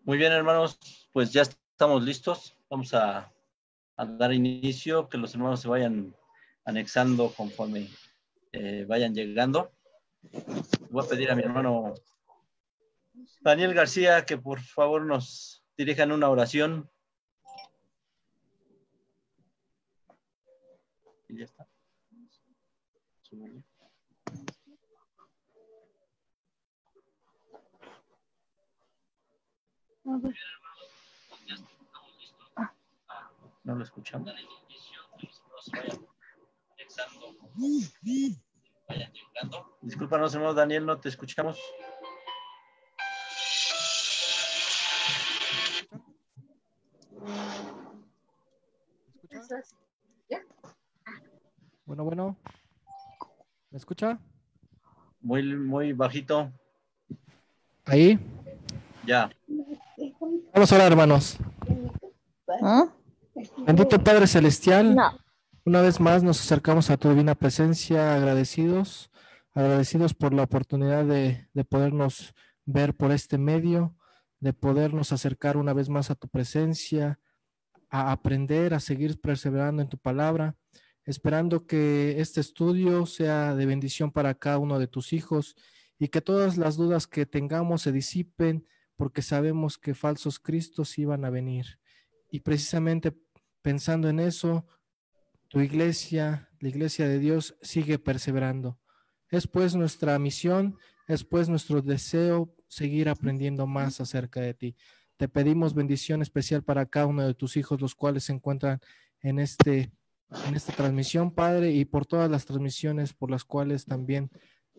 Muy bien, hermanos, pues ya estamos listos. Vamos a dar inicio, que los hermanos se vayan anexando conforme vayan llegando. Voy a pedir a mi hermano Daniel García que por favor nos dirijan una oración. Y ya está. A ver. No lo escuchamos. Discúlpanos, hermano Daniel, no te escuchamos. ¿Me escucha? Bueno. ¿Me escucha? Muy bajito. Ahí. Ya. Vamos a orar, hermanos. ¿Ah? Bendito Padre Celestial, No. una vez más nos acercamos a tu divina presencia, agradecidos por la oportunidad de podernos ver por este medio, de podernos acercar una vez más a tu presencia, a aprender, a seguir perseverando en tu palabra, esperando que este estudio sea de bendición para cada uno de tus hijos y que todas las dudas que tengamos se disipen, porque sabemos que falsos cristos iban a venir. Y precisamente pensando en eso, tu iglesia, la iglesia de Dios, sigue perseverando. Es pues nuestra misión, es pues nuestro deseo seguir aprendiendo más acerca de ti. Te pedimos bendición especial para cada uno de tus hijos, los cuales se encuentran en esta transmisión, Padre, y por todas las transmisiones por las cuales también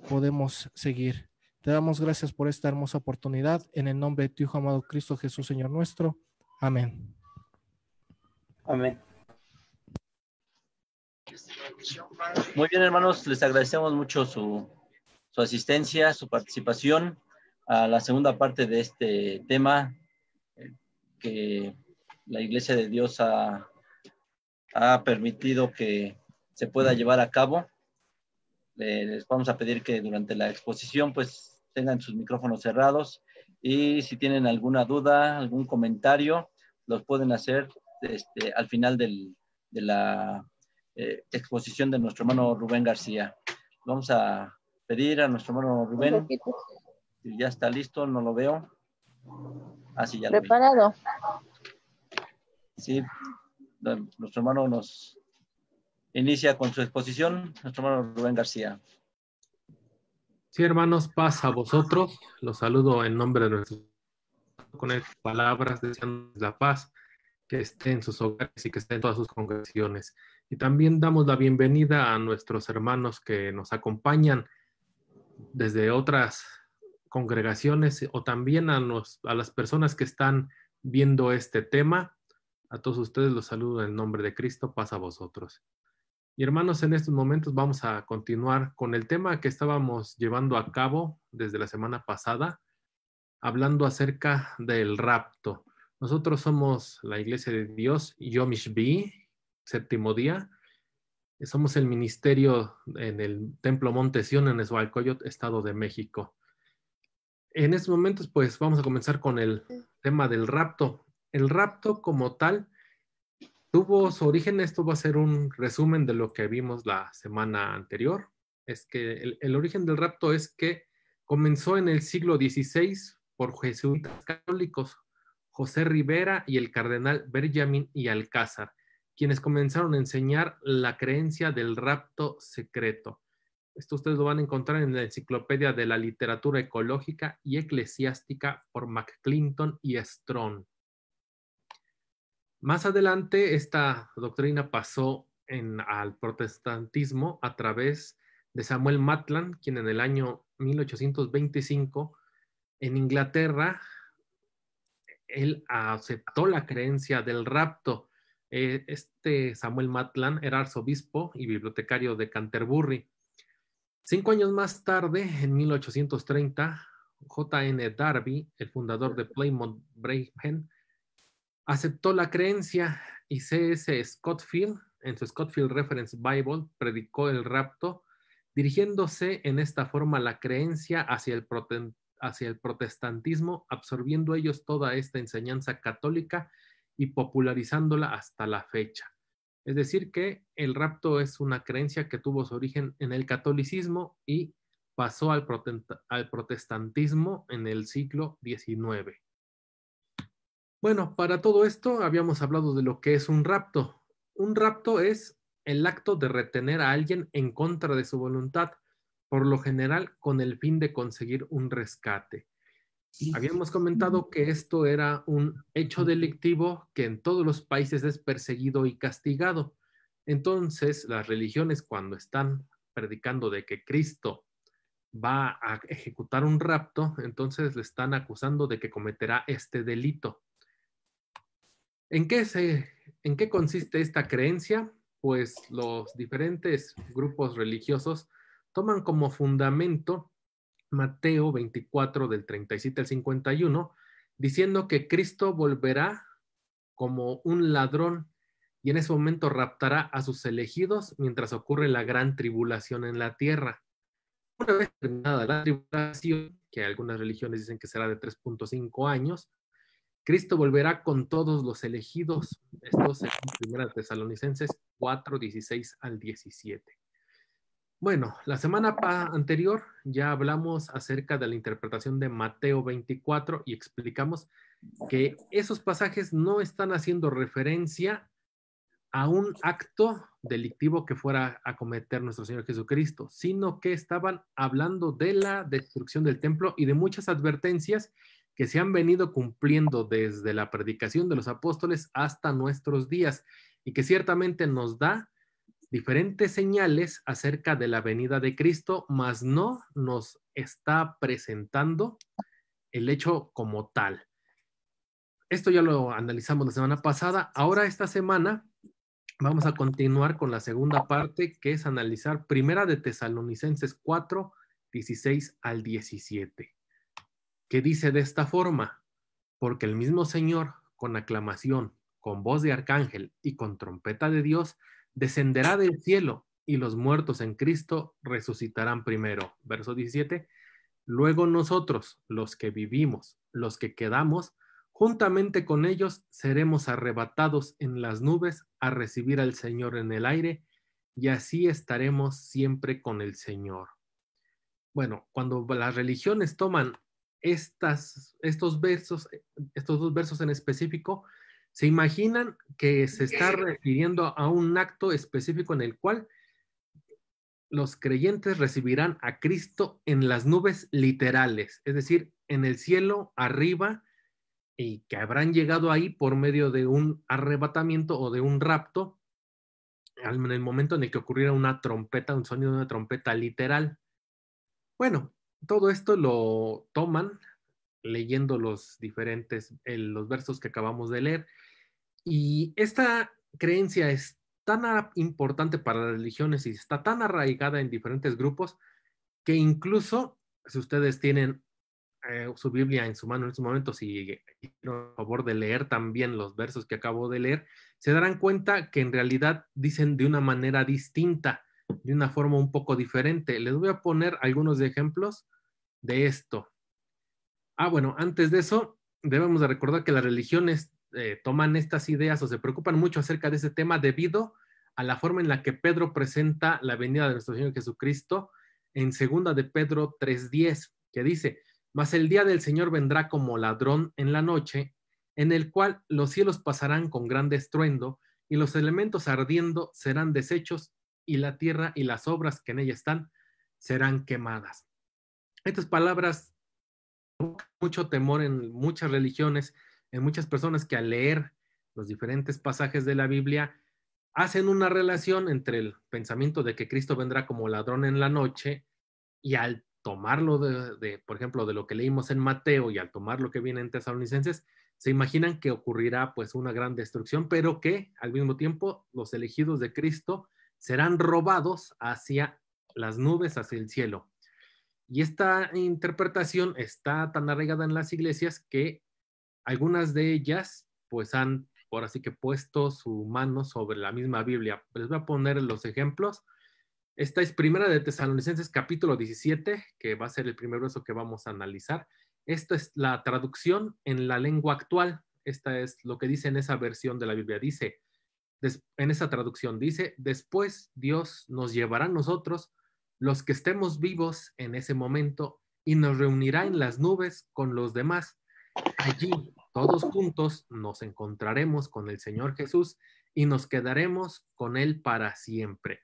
podemos seguir. Te damos gracias por esta hermosa oportunidad. En el nombre de tu Hijo amado Cristo Jesús, Señor nuestro. Amén. Amén. Muy bien, hermanos, les agradecemos mucho su asistencia, su participación a la segunda parte de este tema que la Iglesia de Dios ha permitido que se pueda llevar a cabo. Les vamos a pedir que durante la exposición pues tengan sus micrófonos cerrados y si tienen alguna duda, algún comentario, los pueden hacer al final de la exposición de nuestro hermano Rubén García. Vamos a pedir a nuestro hermano Rubén, si ya está listo, no lo veo. Sí, ya lo vi. Preparado. Sí, nuestro hermano nos inicia con su exposición, nuestro hermano Rubén García. Sí, hermanos, paz a vosotros. Los saludo en nombre de nuestro con palabras deseando la paz que esté en sus hogares y que esté en todas sus congregaciones. Y también damos la bienvenida a nuestros hermanos que nos acompañan desde otras congregaciones o también a las personas que están viendo este tema. A todos ustedes los saludo en nombre de Cristo. Paz a vosotros. Y hermanos, en estos momentos vamos a continuar con el tema que estábamos llevando a cabo desde la semana pasada, hablando acerca del rapto. Nosotros somos la Iglesia de Dios, Yom Ishvi, séptimo día. Somos el ministerio en el Templo Monte Sión en Nezahualcóyotl, Estado de México. En estos momentos, pues, vamos a comenzar con el tema del rapto. El rapto como tal tuvo su origen, esto va a ser un resumen de lo que vimos la semana anterior. Es que el origen del rapto es que comenzó en el siglo XVI por jesuitas católicos, José Rivera y el cardenal Benjamin y Alcázar, quienes comenzaron a enseñar la creencia del rapto secreto. Esto ustedes lo van a encontrar en la Enciclopedia de la Literatura Ecológica y Eclesiástica por McClinton y Strong. Más adelante, esta doctrina pasó al protestantismo a través de Samuel Maitland, quien en el año 1825, en Inglaterra, él aceptó la creencia del rapto. Este Samuel Maitland era arzobispo y bibliotecario de Canterbury. 5 años más tarde, en 1830, J.N. Darby, el fundador de Plymouth Brethren, aceptó la creencia y C.S. Scofield, en su Scofield Reference Bible, predicó el rapto, dirigiéndose en esta forma la creencia hacia el hacia el protestantismo, absorbiendo ellos toda esta enseñanza católica y popularizándola hasta la fecha. Es decir, que el rapto es una creencia que tuvo su origen en el catolicismo y pasó al protestantismo en el siglo XIX. Bueno, para todo esto habíamos hablado de lo que es un rapto. Un rapto es el acto de retener a alguien en contra de su voluntad, por lo general con el fin de conseguir un rescate. Habíamos comentado que esto era un hecho delictivo que en todos los países es perseguido y castigado. Entonces, las religiones, cuando están predicando de que Cristo va a ejecutar un rapto, entonces le están acusando de que cometerá este delito. ¿En qué consiste esta creencia? Pues los diferentes grupos religiosos toman como fundamento Mateo 24 del 37 al 51, diciendo que Cristo volverá como un ladrón y en ese momento raptará a sus elegidos mientras ocurre la gran tribulación en la tierra. Una vez terminada la tribulación, que algunas religiones dicen que será de 3.5 años, Cristo volverá con todos los elegidos. Esto es en 1 Tesalonicenses 4, 16 al 17. Bueno, la semana anterior ya hablamos acerca de la interpretación de Mateo 24 y explicamos que esos pasajes no están haciendo referencia a un acto delictivo que fuera a cometer nuestro Señor Jesucristo, sino que estaban hablando de la destrucción del templo y de muchas advertencias que se han venido cumpliendo desde la predicación de los apóstoles hasta nuestros días y que ciertamente nos da diferentes señales acerca de la venida de Cristo, mas no nos está presentando el hecho como tal. Esto ya lo analizamos la semana pasada. Ahora esta semana vamos a continuar con la segunda parte, que es analizar Primera de Tesalonicenses 4, 16 al 17, que dice de esta forma: porque el mismo Señor, con aclamación, con voz de arcángel y con trompeta de Dios, descenderá del cielo y los muertos en Cristo resucitarán primero. Verso 17. Luego nosotros, los que vivimos, los que quedamos, juntamente con ellos seremos arrebatados en las nubes a recibir al Señor en el aire, y así estaremos siempre con el Señor. Bueno, cuando las religiones toman estos dos versos en específico, se imaginan que se está refiriendo a un acto específico en el cual los creyentes recibirán a Cristo en las nubes literales, es decir, en el cielo arriba, y que habrán llegado ahí por medio de un arrebatamiento o de un rapto, en el momento en el que ocurriera una trompeta, un sonido de una trompeta literal. Bueno, todo esto lo toman leyendo los versos que acabamos de leer, y esta creencia es tan importante para las religiones y está tan arraigada en diferentes grupos que incluso si ustedes tienen su Biblia en su mano en este momento, si por favor de leer también los versos que acabo de leer, se darán cuenta que en realidad dicen de una manera distinta, de una forma un poco diferente. Les voy a poner algunos ejemplos de esto. Bueno, antes de eso, debemos de recordar que las religiones toman estas ideas o se preocupan mucho acerca de ese tema debido a la forma en la que Pedro presenta la venida de nuestro Señor Jesucristo en 2 de Pedro 3:10, que dice: mas el día del Señor vendrá como ladrón en la noche, en el cual los cielos pasarán con gran estruendo, y los elementos ardiendo serán deshechos, y la tierra y las obras que en ella están serán quemadas. Estas palabras mucho temor en muchas religiones, en muchas personas que al leer los diferentes pasajes de la Biblia hacen una relación entre el pensamiento de que Cristo vendrá como ladrón en la noche y al tomarlo por ejemplo, de lo que leímos en Mateo y al tomar lo que viene en Tesalonicenses, se imaginan que ocurrirá pues una gran destrucción, pero que al mismo tiempo los elegidos de Cristo serán robados hacia las nubes, hacia el cielo. Y esta interpretación está tan arraigada en las iglesias que algunas de ellas pues han, por así que puesto su mano sobre la misma Biblia. Les voy a poner los ejemplos. Esta es Primera de Tesalonicenses capítulo 17, que va a ser el primer verso que vamos a analizar. Esto es la traducción en la lengua actual. Esta es lo que dice en esa versión de la Biblia. Dice, en esa traducción, dice, después Dios nos llevará a nosotros, los que estemos vivos en ese momento, y nos reunirá en las nubes con los demás. Allí, todos juntos, nos encontraremos con el Señor Jesús y nos quedaremos con Él para siempre.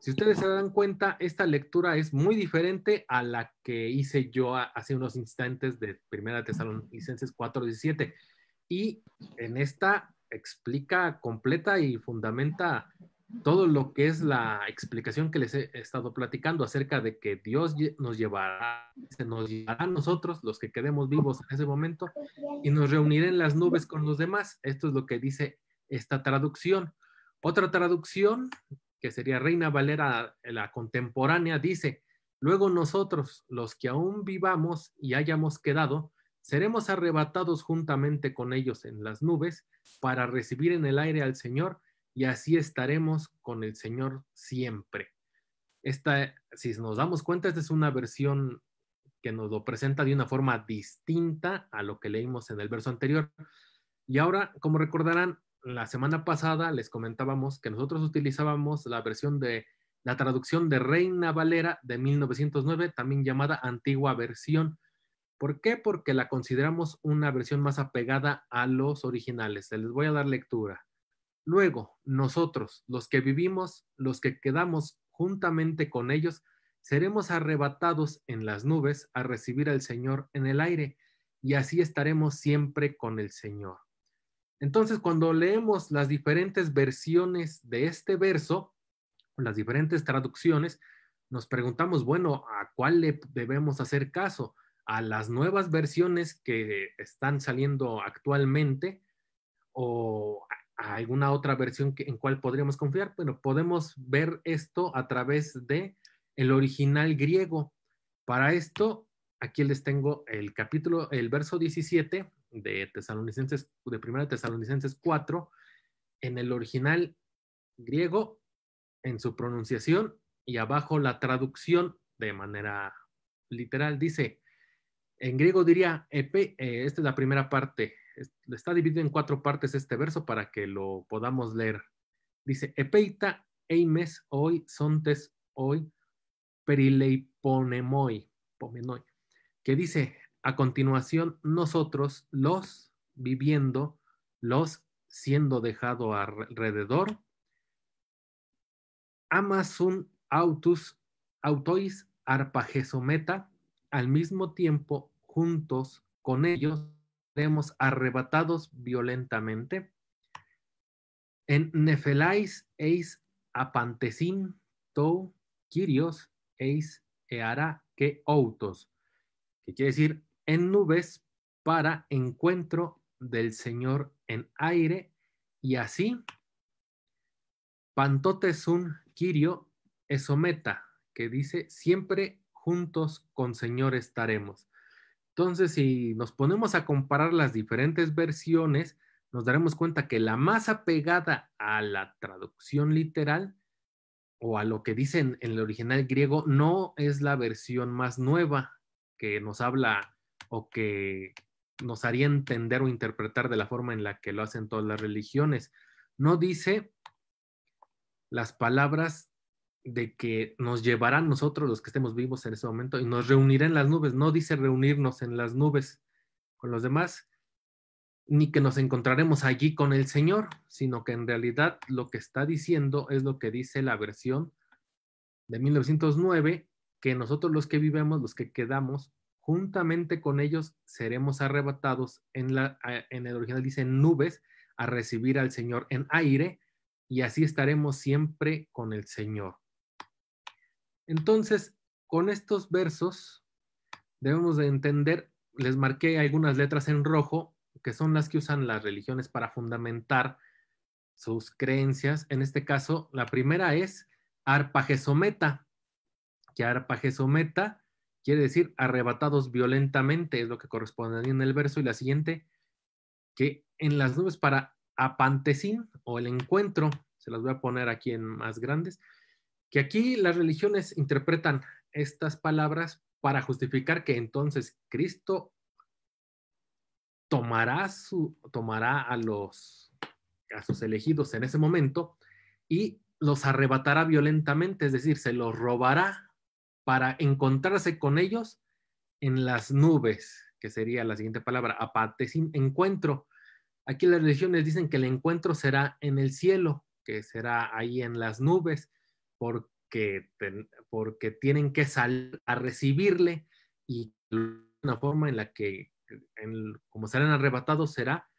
Si ustedes se dan cuenta, esta lectura es muy diferente a la que hice yo hace unos instantes de Primera Tesalonicenses 4:17. Y en esta explica, completa y fundamenta todo lo que es la explicación que les he estado platicando acerca de que Dios nos llevará a nosotros, los que quedemos vivos en ese momento, y nos reunirá en las nubes con los demás. Esto es lo que dice esta traducción. Otra traducción, que sería Reina Valera, la contemporánea, dice, luego nosotros, los que aún vivamos y hayamos quedado, seremos arrebatados juntamente con ellos en las nubes para recibir en el aire al Señor, y así estaremos con el Señor siempre. Esta, si nos damos cuenta, esta es una versión que nos lo presenta de una forma distinta a lo que leímos en el verso anterior. Y ahora, como recordarán, la semana pasada les comentábamos que nosotros utilizábamos la versión de la traducción de Reina Valera de 1909, también llamada Antigua Versión. ¿Por qué? Porque la consideramos una versión más apegada a los originales. Se les voy a dar lectura. Luego, nosotros, los que vivimos, los que quedamos juntamente con ellos, seremos arrebatados en las nubes a recibir al Señor en el aire, y así estaremos siempre con el Señor. Entonces, cuando leemos las diferentes versiones de este verso, las diferentes traducciones, nos preguntamos, bueno, ¿a cuál le debemos hacer caso? ¿A las nuevas versiones que están saliendo actualmente o a alguna otra versión en cual podríamos confiar? Bueno, podemos ver esto a través de el original griego. Para esto, aquí les tengo el verso 17 de Tesalonicenses, de 1 Tesalonicenses 4, en el original griego, en su pronunciación, y abajo la traducción de manera literal. Dice, en griego diría, esta es la primera parte, está dividido en 4 partes este verso para que lo podamos leer. Dice, epeita eimes hoi sontes hoi perileiponemoi, pomenoi, que dice, a continuación, nosotros, los viviendo, los siendo dejado alrededor, amasun autois arpagesometa, al mismo tiempo, juntos con ellos, seremos arrebatados violentamente. En nefelais eis apantesin tou kyrios eis eara que outos, que quiere decir en nubes para encuentro del Señor en aire, y así pantotesun Kyrio esometa, que dice siempre juntos con Señor estaremos. Entonces, si nos ponemos a comparar las diferentes versiones, nos daremos cuenta que la más apegada a la traducción literal o a lo que dicen en el original griego no es la versión más nueva que nos habla o que nos haría entender o interpretar de la forma en la que lo hacen todas las religiones. No dice las palabras de que nos llevarán nosotros los que estemos vivos en ese momento y nos reunirá en las nubes. No dice reunirnos en las nubes con los demás, ni que nos encontraremos allí con el Señor, sino que en realidad lo que está diciendo es lo que dice la versión de 1909, que nosotros los que vivemos, los que quedamos, juntamente con ellos seremos arrebatados en el original dice nubes, a recibir al Señor en aire, y así estaremos siempre con el Señor. Entonces, con estos versos debemos de entender, les marqué algunas letras en rojo, que son las que usan las religiones para fundamentar sus creencias. En este caso, la primera es arpagesometa, que arpagesometa quiere decir arrebatados violentamente, es lo que corresponde en el verso, y la siguiente, que en las nubes para apantesin, o el encuentro, se las voy a poner aquí en más grandes, que aquí las religiones interpretan estas palabras para justificar que entonces Cristo tomará a sus elegidos en ese momento y los arrebatará violentamente, es decir, se los robará para encontrarse con ellos en las nubes, que sería la siguiente palabra, apatesim, encuentro. Aquí las religiones dicen que el encuentro será en el cielo, que será ahí en las nubes, porque tienen que salir a recibirle, y una forma en la que, como serán arrebatados, será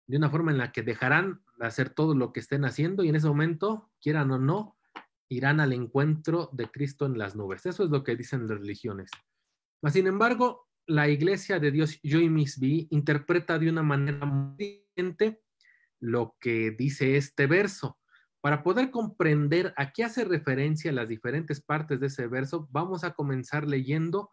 de una forma en la que dejarán de hacer todo lo que estén haciendo y en ese momento, quieran o no, irán al encuentro de Cristo en las nubes. Eso es lo que dicen las religiones. Mas, sin embargo, la Iglesia de Dios Yoimisbi interpreta de una manera muy diferente lo que dice este verso. Para poder comprender a qué hace referencia las diferentes partes de ese verso, vamos a comenzar leyendo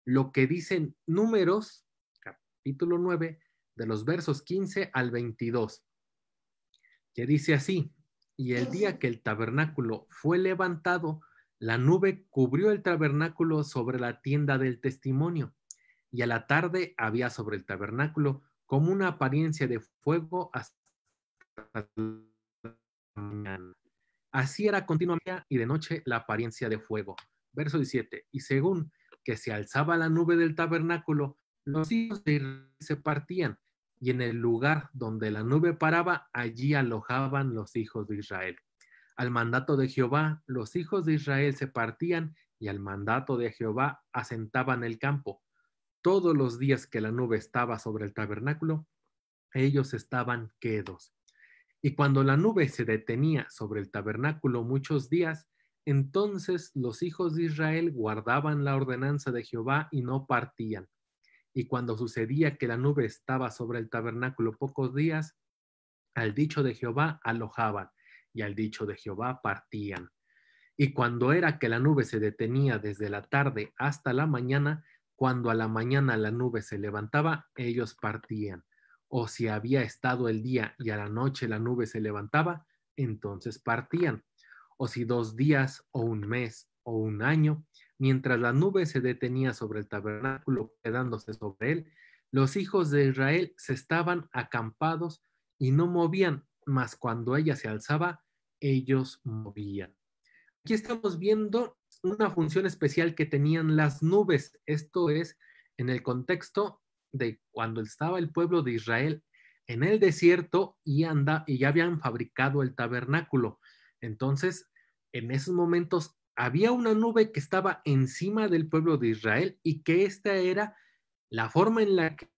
lo que dicen Números, capítulo 9, de los versos 15 al 22, que dice así: y el día que el tabernáculo fue levantado, la nube cubrió el tabernáculo sobre la tienda del testimonio, y a la tarde había sobre el tabernáculo como una apariencia de fuego hasta la mañana. Así era continuamente y de noche la apariencia de fuego. Verso 17. Y según que se alzaba la nube del tabernáculo, los hijos de Israel se partían, y en el lugar donde la nube paraba, allí alojaban los hijos de Israel. Al mandato de Jehová, los hijos de Israel se partían, y al mandato de Jehová asentaban el campo. Todos los días que la nube estaba sobre el tabernáculo, ellos estaban quedos. Y cuando la nube se detenía sobre el tabernáculo muchos días, entonces los hijos de Israel guardaban la ordenanza de Jehová y no partían. Y cuando sucedía que la nube estaba sobre el tabernáculo pocos días, al dicho de Jehová alojaban, y al dicho de Jehová partían. Y cuando era que la nube se detenía desde la tarde hasta la mañana, cuando a la mañana la nube se levantaba, ellos partían. O si había estado el día y a la noche la nube se levantaba, entonces partían. O si 2 días o un mes o un año, mientras la nube se detenía sobre el tabernáculo quedándose sobre él, los hijos de Israel se estaban acampados y no movían, mas cuando ella se alzaba, ellos movían. Aquí estamos viendo una función especial que tenían las nubes. Esto es en el contexto de cuando estaba el pueblo de Israel en el desierto y ya habían fabricado el tabernáculo. Entonces, en esos momentos había una nube que estaba encima del pueblo de Israel y que esta era la forma en la que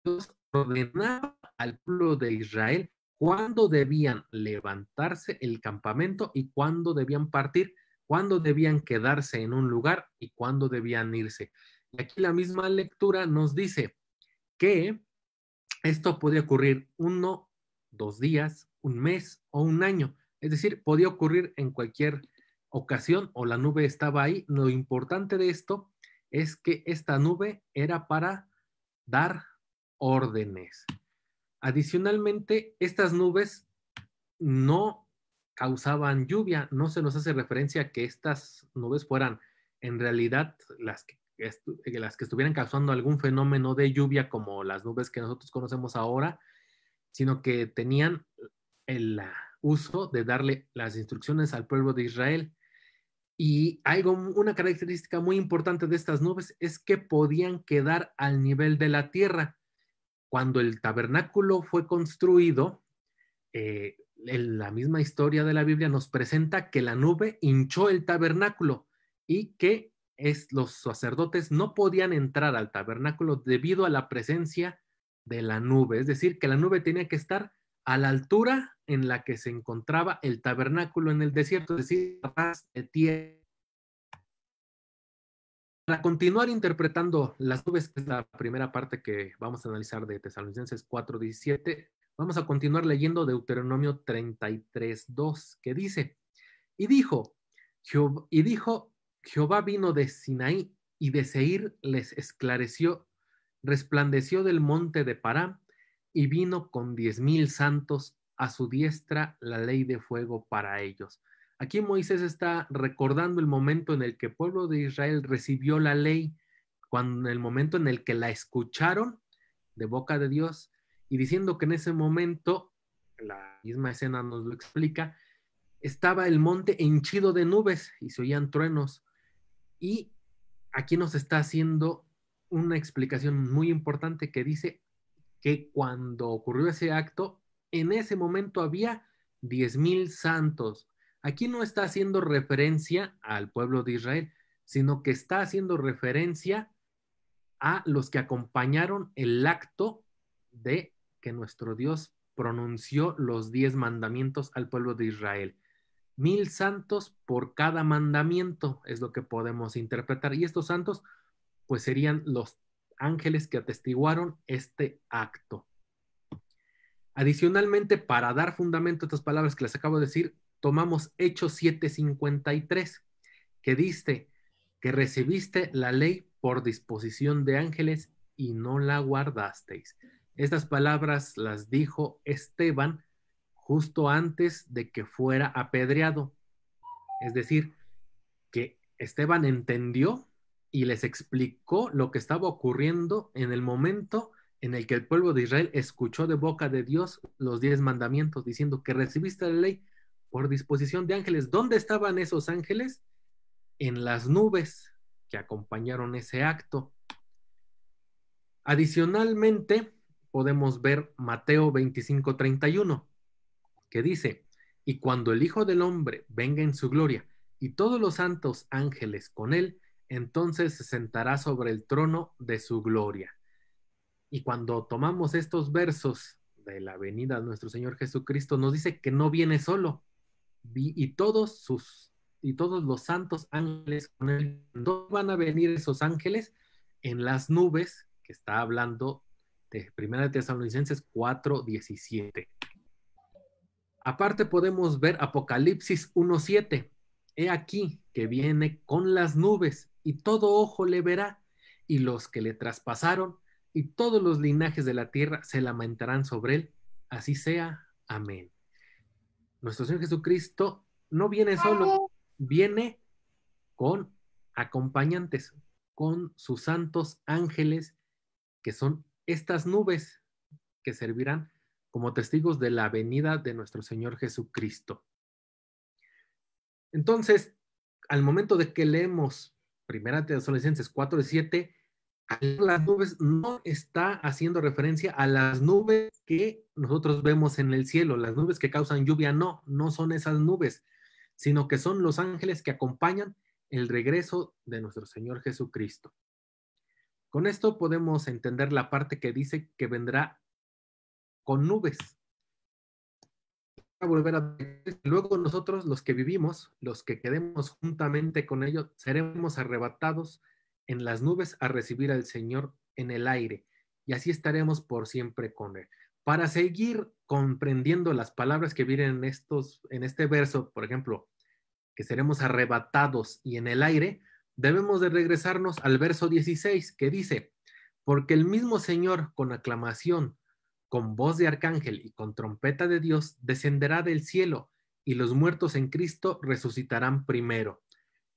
Dios ordenaba al pueblo de Israel cuándo debían levantarse el campamento y cuándo debían partir, cuándo debían quedarse en un lugar y cuándo debían irse. Y aquí la misma lectura nos dice que esto podía ocurrir 1, 2 días, un mes o un año. Es decir, podía ocurrir en cualquier ocasión o la nube estaba ahí. Lo importante de esto es que esta nube era para dar órdenes. Adicionalmente, estas nubes no causaban lluvia. No se nos hace referencia a que estas nubes fueran en realidad las que estuvieran causando algún fenómeno de lluvia como las nubes que nosotros conocemos ahora, sino que tenían el uso de darle las instrucciones al pueblo de Israel. Y una característica muy importante de estas nubes es que podían quedar al nivel de la tierra. Cuando el tabernáculo fue construido, la misma historia de la Biblia nos presenta que la nube hinchó el tabernáculo y que los sacerdotes no podían entrar al tabernáculo debido a la presencia de la nube. Es decir, que la nube tenía que estar a la altura en la que se encontraba el tabernáculo en el desierto, es decir, ras de tierra. Para continuar interpretando las nubes, que es la primera parte que vamos a analizar de Tesalonicenses 4:17, vamos a continuar leyendo Deuteronomio 33:2, que dice: y dijo, Jehová vino de Sinaí y de Seir les esclareció, resplandeció del monte de Pará y vino con 10,000 santos a su diestra la ley de fuego para ellos. Aquí Moisés está recordando el momento en el que el pueblo de Israel recibió la ley, cuando, el momento en el que la escucharon de boca de Dios, y diciendo que en ese momento, la misma escena nos lo explica, estaba el monte henchido de nubes y se oían truenos. Y aquí nos está haciendo una explicación muy importante que dice que cuando ocurrió ese acto, en ese momento había 10,000 santos. Aquí no está haciendo referencia al pueblo de Israel, sino que está haciendo referencia a los que acompañaron el acto de que nuestro Dios pronunció los 10 mandamientos al pueblo de Israel. 1,000 santos por cada mandamiento es lo que podemos interpretar. Y estos santos, pues serían los ángeles que atestiguaron este acto. Adicionalmente, para dar fundamento a estas palabras que les acabo de decir, tomamos Hechos 7:53, que dice que recibiste la ley por disposición de ángeles y no la guardasteis. Estas palabras las dijo Esteban justo antes de que fuera apedreado. Es decir, que Esteban entendió y les explicó lo que estaba ocurriendo en el momento en el que el pueblo de Israel escuchó de boca de Dios los 10 mandamientos, diciendo que recibiste la ley por disposición de ángeles. ¿Dónde estaban esos ángeles? En las nubes que acompañaron ese acto. Adicionalmente, podemos ver Mateo 25:31, que dice, y cuando el Hijo del Hombre venga en su gloria y todos los santos ángeles con él, entonces se sentará sobre el trono de su gloria. Y cuando tomamos estos versos de la venida de nuestro Señor Jesucristo, nos dice que no viene solo, y todos los santos ángeles con él. ¿Dónde van a venir esos ángeles? En las nubes, que está hablando de 1 Tesalonicenses 4:17. Aparte podemos ver Apocalipsis 1:7. He aquí que viene con las nubes y todo ojo le verá, y los que le traspasaron y todos los linajes de la tierra se lamentarán sobre él. Así sea. Amén. Nuestro Señor Jesucristo no viene solo, viene con acompañantes, con sus santos ángeles, que son estas nubes que servirán como testigos de la venida de nuestro Señor Jesucristo. Entonces, al momento de que leemos 1 Tesalonicenses 4:7, las nubes no está haciendo referencia a las nubes que nosotros vemos en el cielo, las nubes que causan lluvia, no son esas nubes, sino que son los ángeles que acompañan el regreso de nuestro Señor Jesucristo. Con esto podemos entender la parte que dice que vendrá con nubes. Luego nosotros, los que vivimos, los que quedemos juntamente con ellos, seremos arrebatados en las nubes a recibir al Señor en el aire, y así estaremos por siempre con Él. Para seguir comprendiendo las palabras que vienen en este verso, por ejemplo, que seremos arrebatados y en el aire, debemos de regresarnos al verso 16, que dice, porque el mismo Señor con aclamación, con voz de arcángel y con trompeta de Dios, descenderá del cielo, y los muertos en Cristo resucitarán primero.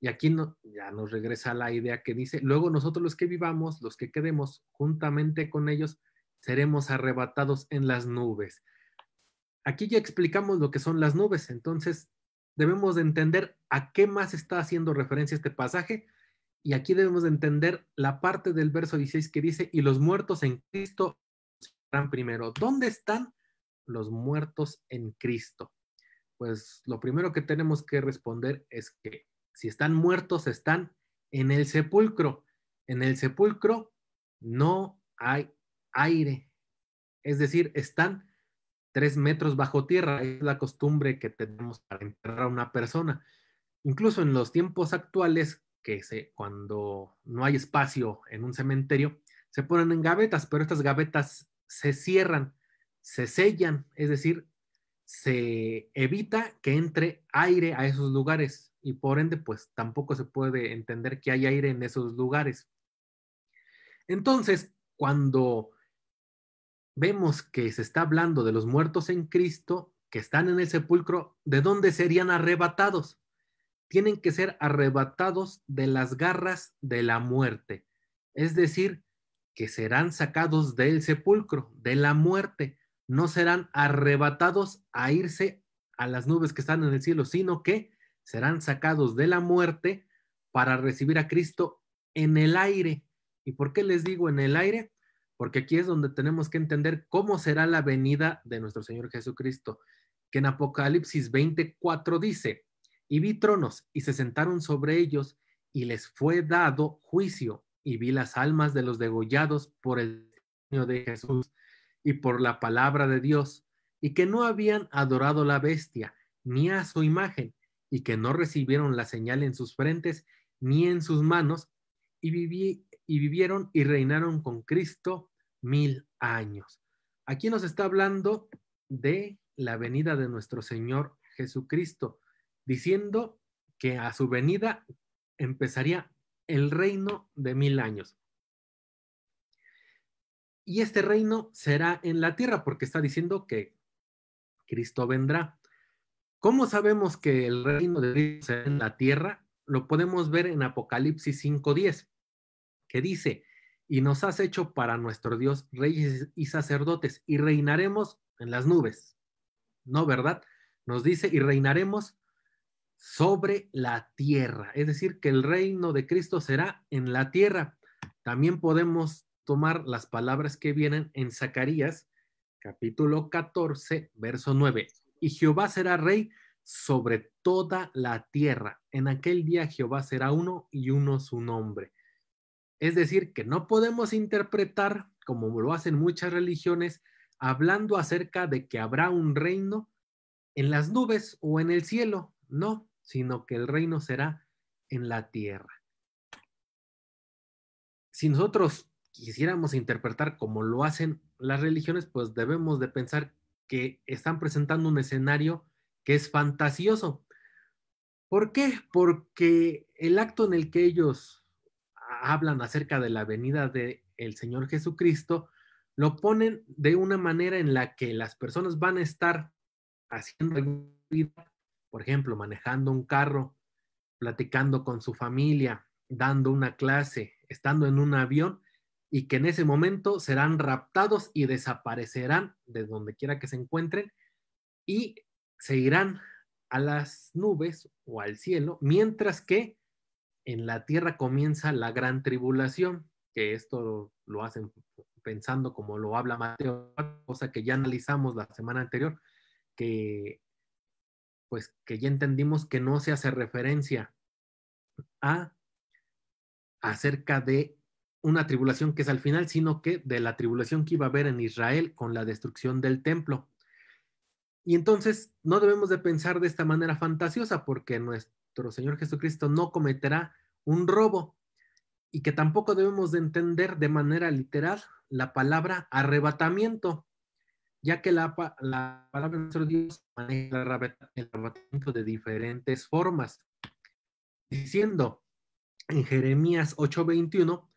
Y aquí ya nos regresa la idea que dice, luego nosotros los que vivamos, los que quedemos juntamente con ellos, seremos arrebatados en las nubes. Aquí ya explicamos lo que son las nubes, entonces debemos de entender a qué más está haciendo referencia este pasaje, y aquí debemos de entender la parte del verso 16 que dice, y los muertos en Cristo resucitarán primero. ¿Dónde están los muertos en Cristo? Pues lo primero que tenemos que responder es que si están muertos, están en el sepulcro. En el sepulcro no hay aire. Es decir, están 3 metros bajo tierra. Es la costumbre que tenemos para enterrar a una persona. Incluso en los tiempos actuales, cuando no hay espacio en un cementerio, se ponen en gavetas, pero estas gavetas se cierran, se sellan, es decir, se evita que entre aire a esos lugares, y por ende, pues tampoco se puede entender que hay aire en esos lugares. Entonces, cuando vemos que se está hablando de los muertos en Cristo, que están en el sepulcro, ¿de dónde serían arrebatados? Tienen que ser arrebatados de las garras de la muerte. Es decir, que serán sacados del sepulcro, de la muerte. No serán arrebatados a irse a las nubes que están en el cielo, sino que serán sacados de la muerte para recibir a Cristo en el aire. ¿Y por qué les digo en el aire? Porque aquí es donde tenemos que entender cómo será la venida de nuestro Señor Jesucristo, que en Apocalipsis 24 dice: y vi tronos y se sentaron sobre ellos y les fue dado juicio, y vi las almas de los degollados por el testimonio de Jesús y por la palabra de Dios, y que no habían adorado la bestia ni a su imagen, y que no recibieron la señal en sus frentes ni en sus manos, y vivieron y reinaron con Cristo 1000 años. Aquí nos está hablando de la venida de nuestro Señor Jesucristo, diciendo que a su venida empezaría el reino de 1000 años. Y este reino será en la tierra, porque está diciendo que Cristo vendrá. ¿Cómo sabemos que el reino de Cristo será en la tierra? Lo podemos ver en Apocalipsis 5:10, que dice: y nos has hecho para nuestro Dios reyes y sacerdotes, y reinaremos en las nubes. No, ¿verdad? Nos dice: y reinaremos sobre la tierra. Es decir, que el reino de Cristo será en la tierra. También podemos tomar las palabras que vienen en Zacarías, capítulo 14, verso 9. Y Jehová será rey sobre toda la tierra. En aquel día Jehová será uno y uno su nombre. Es decir, que no podemos interpretar, como lo hacen muchas religiones, hablando acerca de que habrá un reino en las nubes o en el cielo. No, sino que el reino será en la tierra. Si nosotros quisiéramos interpretar como lo hacen las religiones, pues debemos de pensar que están presentando un escenario que es fantasioso. ¿Por qué? Porque el acto en el que ellos hablan acerca de la venida del Señor Jesucristo lo ponen de una manera en la que las personas van a estar haciendo vida, por ejemplo, manejando un carro, platicando con su familia, dando una clase, estando en un avión, y que en ese momento serán raptados y desaparecerán de donde quiera que se encuentren y se irán a las nubes o al cielo, mientras que en la tierra comienza la gran tribulación, que esto lo hacen pensando como lo habla Mateo, cosa que ya analizamos la semana anterior, que pues que ya entendimos que no se hace referencia acerca de una tribulación que es al final, sino que de la tribulación que iba a haber en Israel con la destrucción del templo. Y entonces no debemos de pensar de esta manera fantasiosa, porque nuestro Señor Jesucristo no cometerá un robo, y que tampoco debemos de entender de manera literal la palabra arrebatamiento, ya que la palabra de nuestro Dios maneja el arrebatamiento de diferentes formas, diciendo en Jeremías 8:21: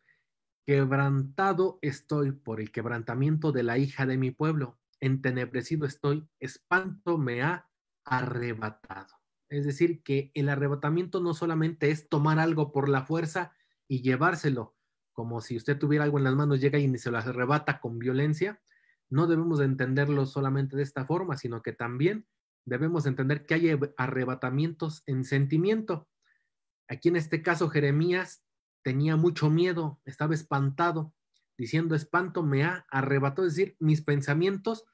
quebrantado estoy por el quebrantamiento de la hija de mi pueblo, entenebrecido estoy, espanto me ha arrebatado. Es decir, que el arrebatamiento no solamente es tomar algo por la fuerza y llevárselo, como si usted tuviera algo en las manos, llega y se lo arrebata con violencia. No debemos de entenderlo solamente de esta forma, sino que también debemos entender que hay arrebatamientos en sentimiento. Aquí en este caso Jeremías tenía mucho miedo, estaba espantado, diciendo: espanto me ha arrebatado. Es decir, mis pensamientos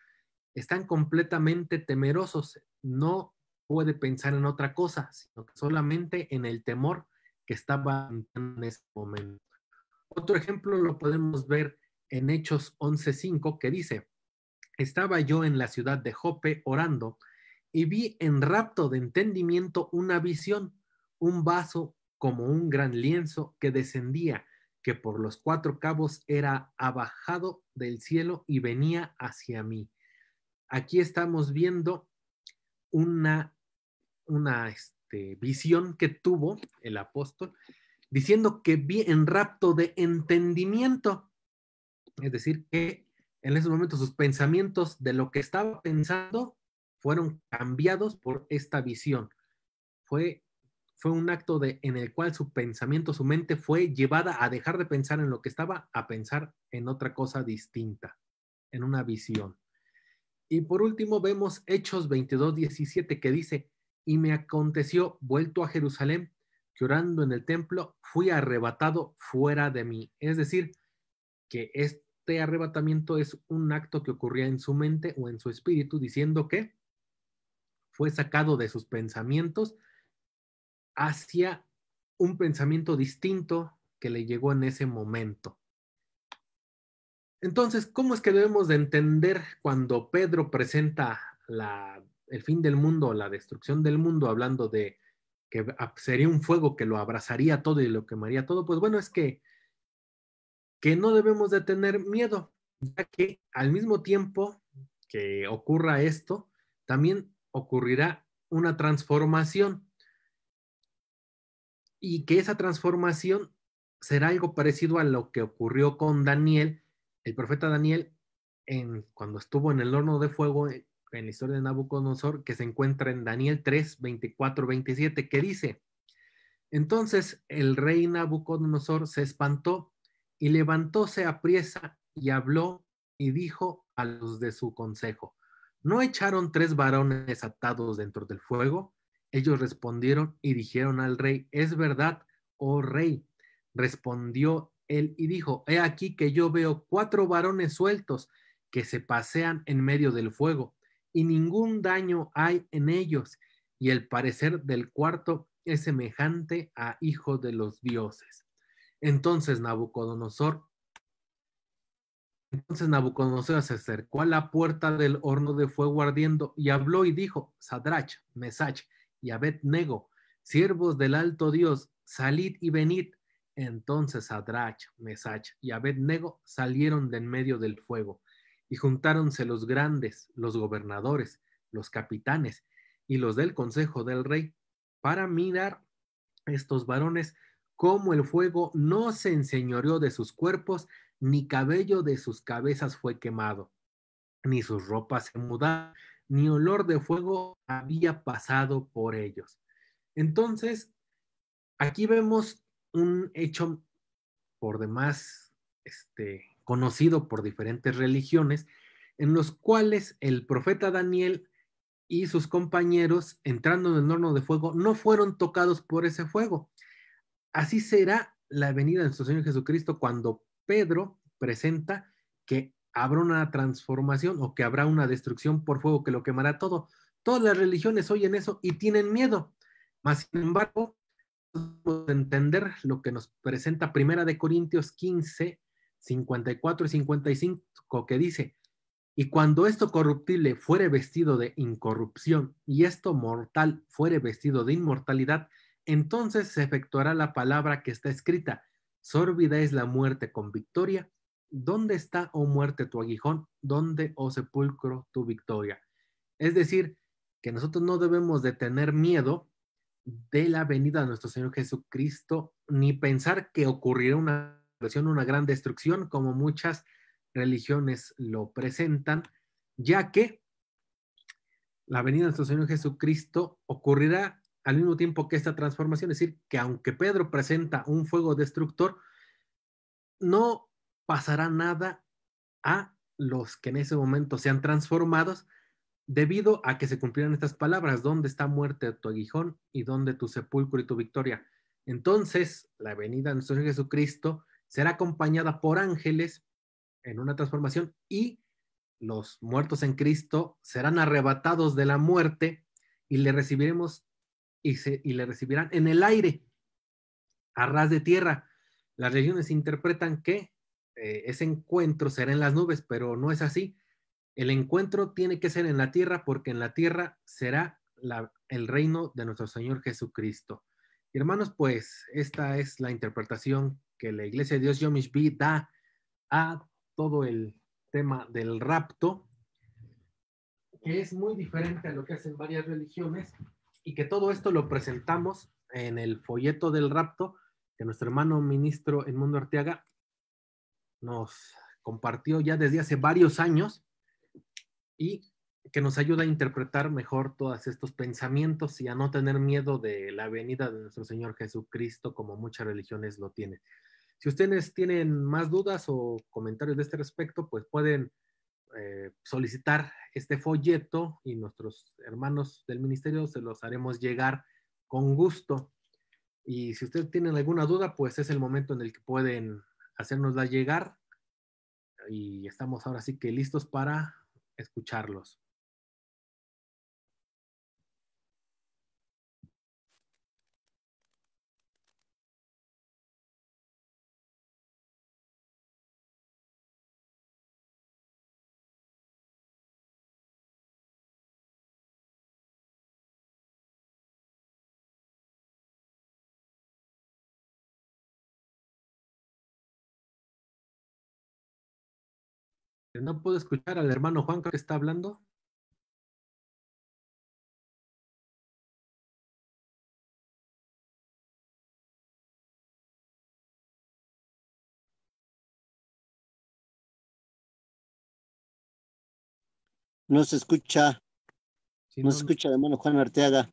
están completamente temerosos, no puede pensar en otra cosa, sino que solamente en el temor que estaba en ese momento. Otro ejemplo lo podemos ver en Hechos 11:5, que dice: estaba yo en la ciudad de Jope orando y vi en rapto de entendimiento una visión, un vaso como un gran lienzo que descendía, que por los 4 cabos era abajado del cielo y venía hacia mí. Aquí estamos viendo una visión que tuvo el apóstol, diciendo que vi en rapto de entendimiento. Es decir, que en ese momento sus pensamientos de lo que estaba pensando fueron cambiados por esta visión. Fue un acto en el cual su pensamiento, su mente fue llevada a dejar de pensar en lo que estaba, a pensar en otra cosa distinta, en una visión. Y por último vemos Hechos 22:17 que dice, y me aconteció, vuelto a Jerusalén, que orando en el templo, fui arrebatado fuera de mí. Es decir, que este arrebatamiento es un acto que ocurría en su mente o en su espíritu, diciendo que fue sacado de sus pensamientos hacia un pensamiento distinto que le llegó en ese momento. Entonces, ¿cómo es que debemos de entender cuando Pedro presenta el fin del mundo, la destrucción del mundo, hablando de que sería un fuego que lo abrazaría todo y lo quemaría todo? Pues bueno, es que no debemos de tener miedo, ya que al mismo tiempo que ocurra esto, también ocurrirá una transformación, y que esa transformación será algo parecido a lo que ocurrió con Daniel, el profeta Daniel, cuando estuvo en el horno de fuego, en la historia de Nabucodonosor, que se encuentra en Daniel 3, 24, 27, que dice, entonces el rey Nabucodonosor se espantó y levantóse apriesa y habló y dijo a los de su consejo, ¿no echaron 3 varones atados dentro del fuego? Ellos respondieron y dijeron al rey, es verdad, oh rey. Respondió él y dijo, he aquí que yo veo 4 varones sueltos que se pasean en medio del fuego y ningún daño hay en ellos, y el parecer del cuarto es semejante a hijo de los dioses. Entonces Nabucodonosor se acercó a la puerta del horno de fuego ardiendo y habló y dijo, Sadrach, Mesach y Abed-nego, siervos del alto Dios, salid y venid. Entonces Sadrach, Mesach y Abed-nego salieron de en medio del fuego, y juntáronse los grandes, los gobernadores, los capitanes y los del consejo del rey, para mirar estos varones cómo el fuego no se enseñoreó de sus cuerpos, ni cabello de sus cabezas fue quemado, ni sus ropas se mudaron, ni olor de fuego había pasado por ellos. Entonces, aquí vemos un hecho por demás conocido por diferentes religiones, en los cuales el profeta Daniel y sus compañeros, entrando en el horno de fuego, no fueron tocados por ese fuego. Así será la venida de nuestro Señor Jesucristo cuando Pedro presenta que habrá una transformación o que habrá una destrucción por fuego que lo quemará todo. Todas las religiones oyen eso y tienen miedo. Mas, sin embargo, podemos entender lo que nos presenta Primera de Corintios 15, 54 y 55, que dice, y cuando esto corruptible fuere vestido de incorrupción y esto mortal fuere vestido de inmortalidad, entonces se efectuará la palabra que está escrita, sórbida es la muerte con victoria. ¿Dónde está, oh muerte, tu aguijón? ¿Dónde, oh sepulcro, tu victoria? Es decir, que nosotros no debemos de tener miedo de la venida de nuestro Señor Jesucristo, ni pensar que ocurrirá una gran destrucción, como muchas religiones lo presentan, ya que la venida de nuestro Señor Jesucristo ocurrirá al mismo tiempo que esta transformación, es decir, que aunque Pedro presenta un fuego destructor, no pasará nada a los que en ese momento sean transformados, debido a que se cumplirán estas palabras, ¿dónde está muerte tu aguijón y dónde tu sepulcro y tu victoria? Entonces, la venida de nuestro Señor Jesucristo será acompañada por ángeles en una transformación, y los muertos en Cristo serán arrebatados de la muerte y le recibiremos y le recibirán en el aire, a ras de tierra. Las religiones interpretan que ese encuentro será en las nubes, pero no es así. El encuentro tiene que ser en la tierra, porque en la tierra será el reino de nuestro Señor Jesucristo. Y hermanos, pues esta es la interpretación que la Iglesia de Dios Yom Mishbi da a todo el tema del rapto, que es muy diferente a lo que hacen varias religiones, y que todo esto lo presentamos en el folleto del rapto que nuestro hermano ministro Edmundo Arteaga nos compartió ya desde hace varios años, y que nos ayuda a interpretar mejor todos estos pensamientos y a no tener miedo de la venida de nuestro Señor Jesucristo como muchas religiones lo tienen. Si ustedes tienen más dudas o comentarios de este respecto, pues pueden solicitar este folleto y nuestros hermanos del ministerio se los haremos llegar con gusto. Y si ustedes tienen alguna duda, pues es el momento en el que pueden hacérnosla llegar y estamos ahora sí que listos para escucharlos. No puedo escuchar al hermano Juan que está hablando. No se escucha, Sí, no se escucha, hermano Juan Arteaga.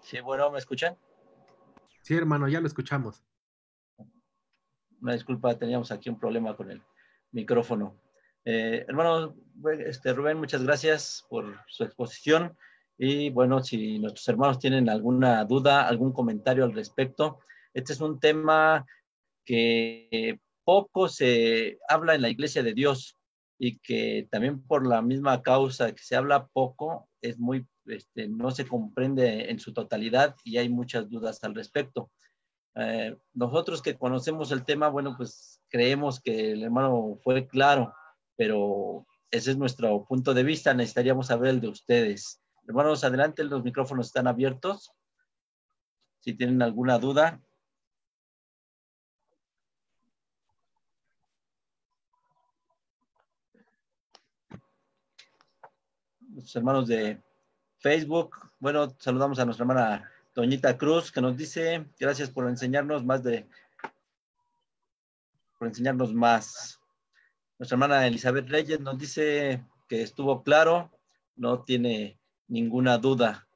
Sí, bueno, ¿me escuchan? Sí, hermano, ya lo escuchamos. Una disculpa, teníamos aquí un problema con el micrófono. Hermano Rubén, muchas gracias por su exposición. Y bueno, si nuestros hermanos tienen alguna duda, algún comentario al respecto, este es un tema que poco se habla en la Iglesia de Dios y que también por la misma causa que se habla poco, es muy, no se comprende en su totalidad y hay muchas dudas al respecto. Nosotros que conocemos el tema, bueno, pues creemos que el hermano fue claro, pero ese es nuestro punto de vista. Necesitaríamos saber el de ustedes. Hermanos, adelante, los micrófonos están abiertos. Si tienen alguna duda. Los hermanos de Facebook, bueno, saludamos a nuestra hermana Doñita Cruz, que nos dice, gracias por enseñarnos por enseñarnos más. Nuestra hermana Elizabeth Reyes nos dice que estuvo claro, no tiene ninguna duda.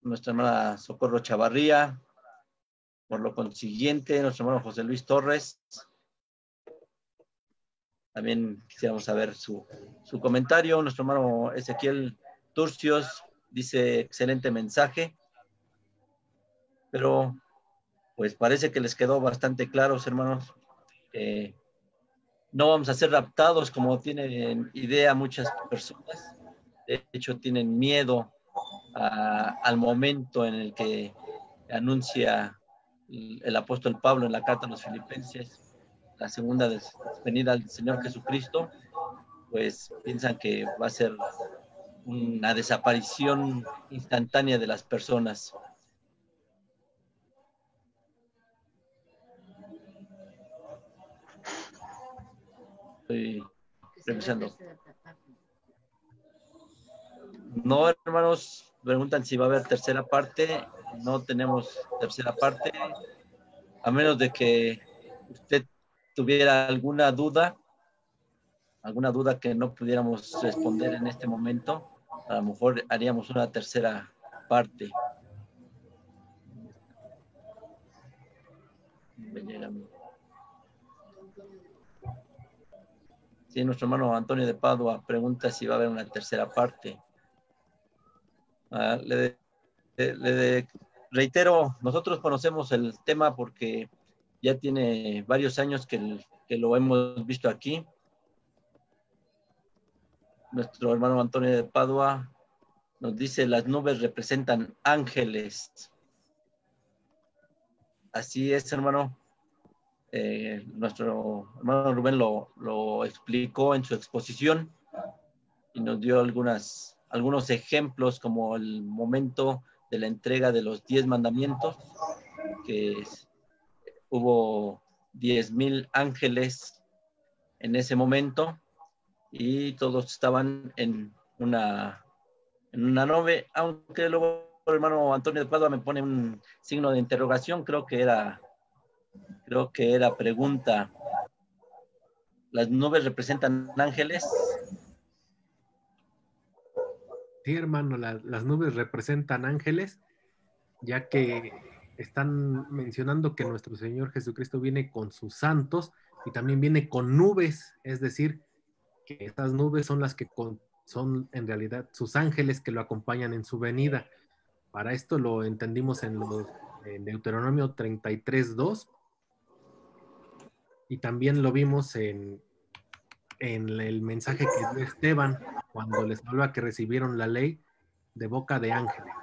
Nuestra hermana Socorro Chavarría, por lo consiguiente, nuestro hermano José Luis Torres, también quisiéramos saber su comentario. Nuestro hermano Ezequiel Turcios dice, excelente mensaje, pero pues parece que les quedó bastante claros, hermanos. No vamos a ser raptados como tienen idea muchas personas. De hecho, tienen miedo al momento en el que anuncia el apóstol Pablo en la carta a los Filipenses, la segunda venida del Señor Jesucristo, pues piensan que va a ser una desaparición instantánea de las personas. Estoy revisando. No, hermanos, preguntan si va a haber tercera parte. No tenemos tercera parte, a menos de que usted tuviera alguna duda que no pudiéramos responder en este momento. A lo mejor haríamos una tercera parte. Sí, nuestro hermano Antonio de Padua pregunta si va a haber una tercera parte. Reitero, nosotros conocemos el tema porque ya tiene varios años que lo hemos visto aquí. Nuestro hermano Antonio de Padua nos dice, las nubes representan ángeles. Así es, hermano. Nuestro hermano Rubén lo explicó en su exposición y nos dio algunos ejemplos, como el momento de la entrega de los 10 mandamientos, que hubo 10,000 ángeles en ese momento y todos estaban en una nube, aunque luego el hermano Antonio de Padua me pone un signo de interrogación. Creo que era Creo que era pregunta. ¿Las nubes representan ángeles? Sí, hermano, las nubes representan ángeles, ya que están mencionando que nuestro Señor Jesucristo viene con sus santos y también viene con nubes, es decir, que estas nubes son las que son en realidad sus ángeles que lo acompañan en su venida. Para esto lo entendimos en Deuteronomio 33:2 y también lo vimos en el mensaje que dio Esteban cuando les habla que recibieron la ley de boca de ángeles.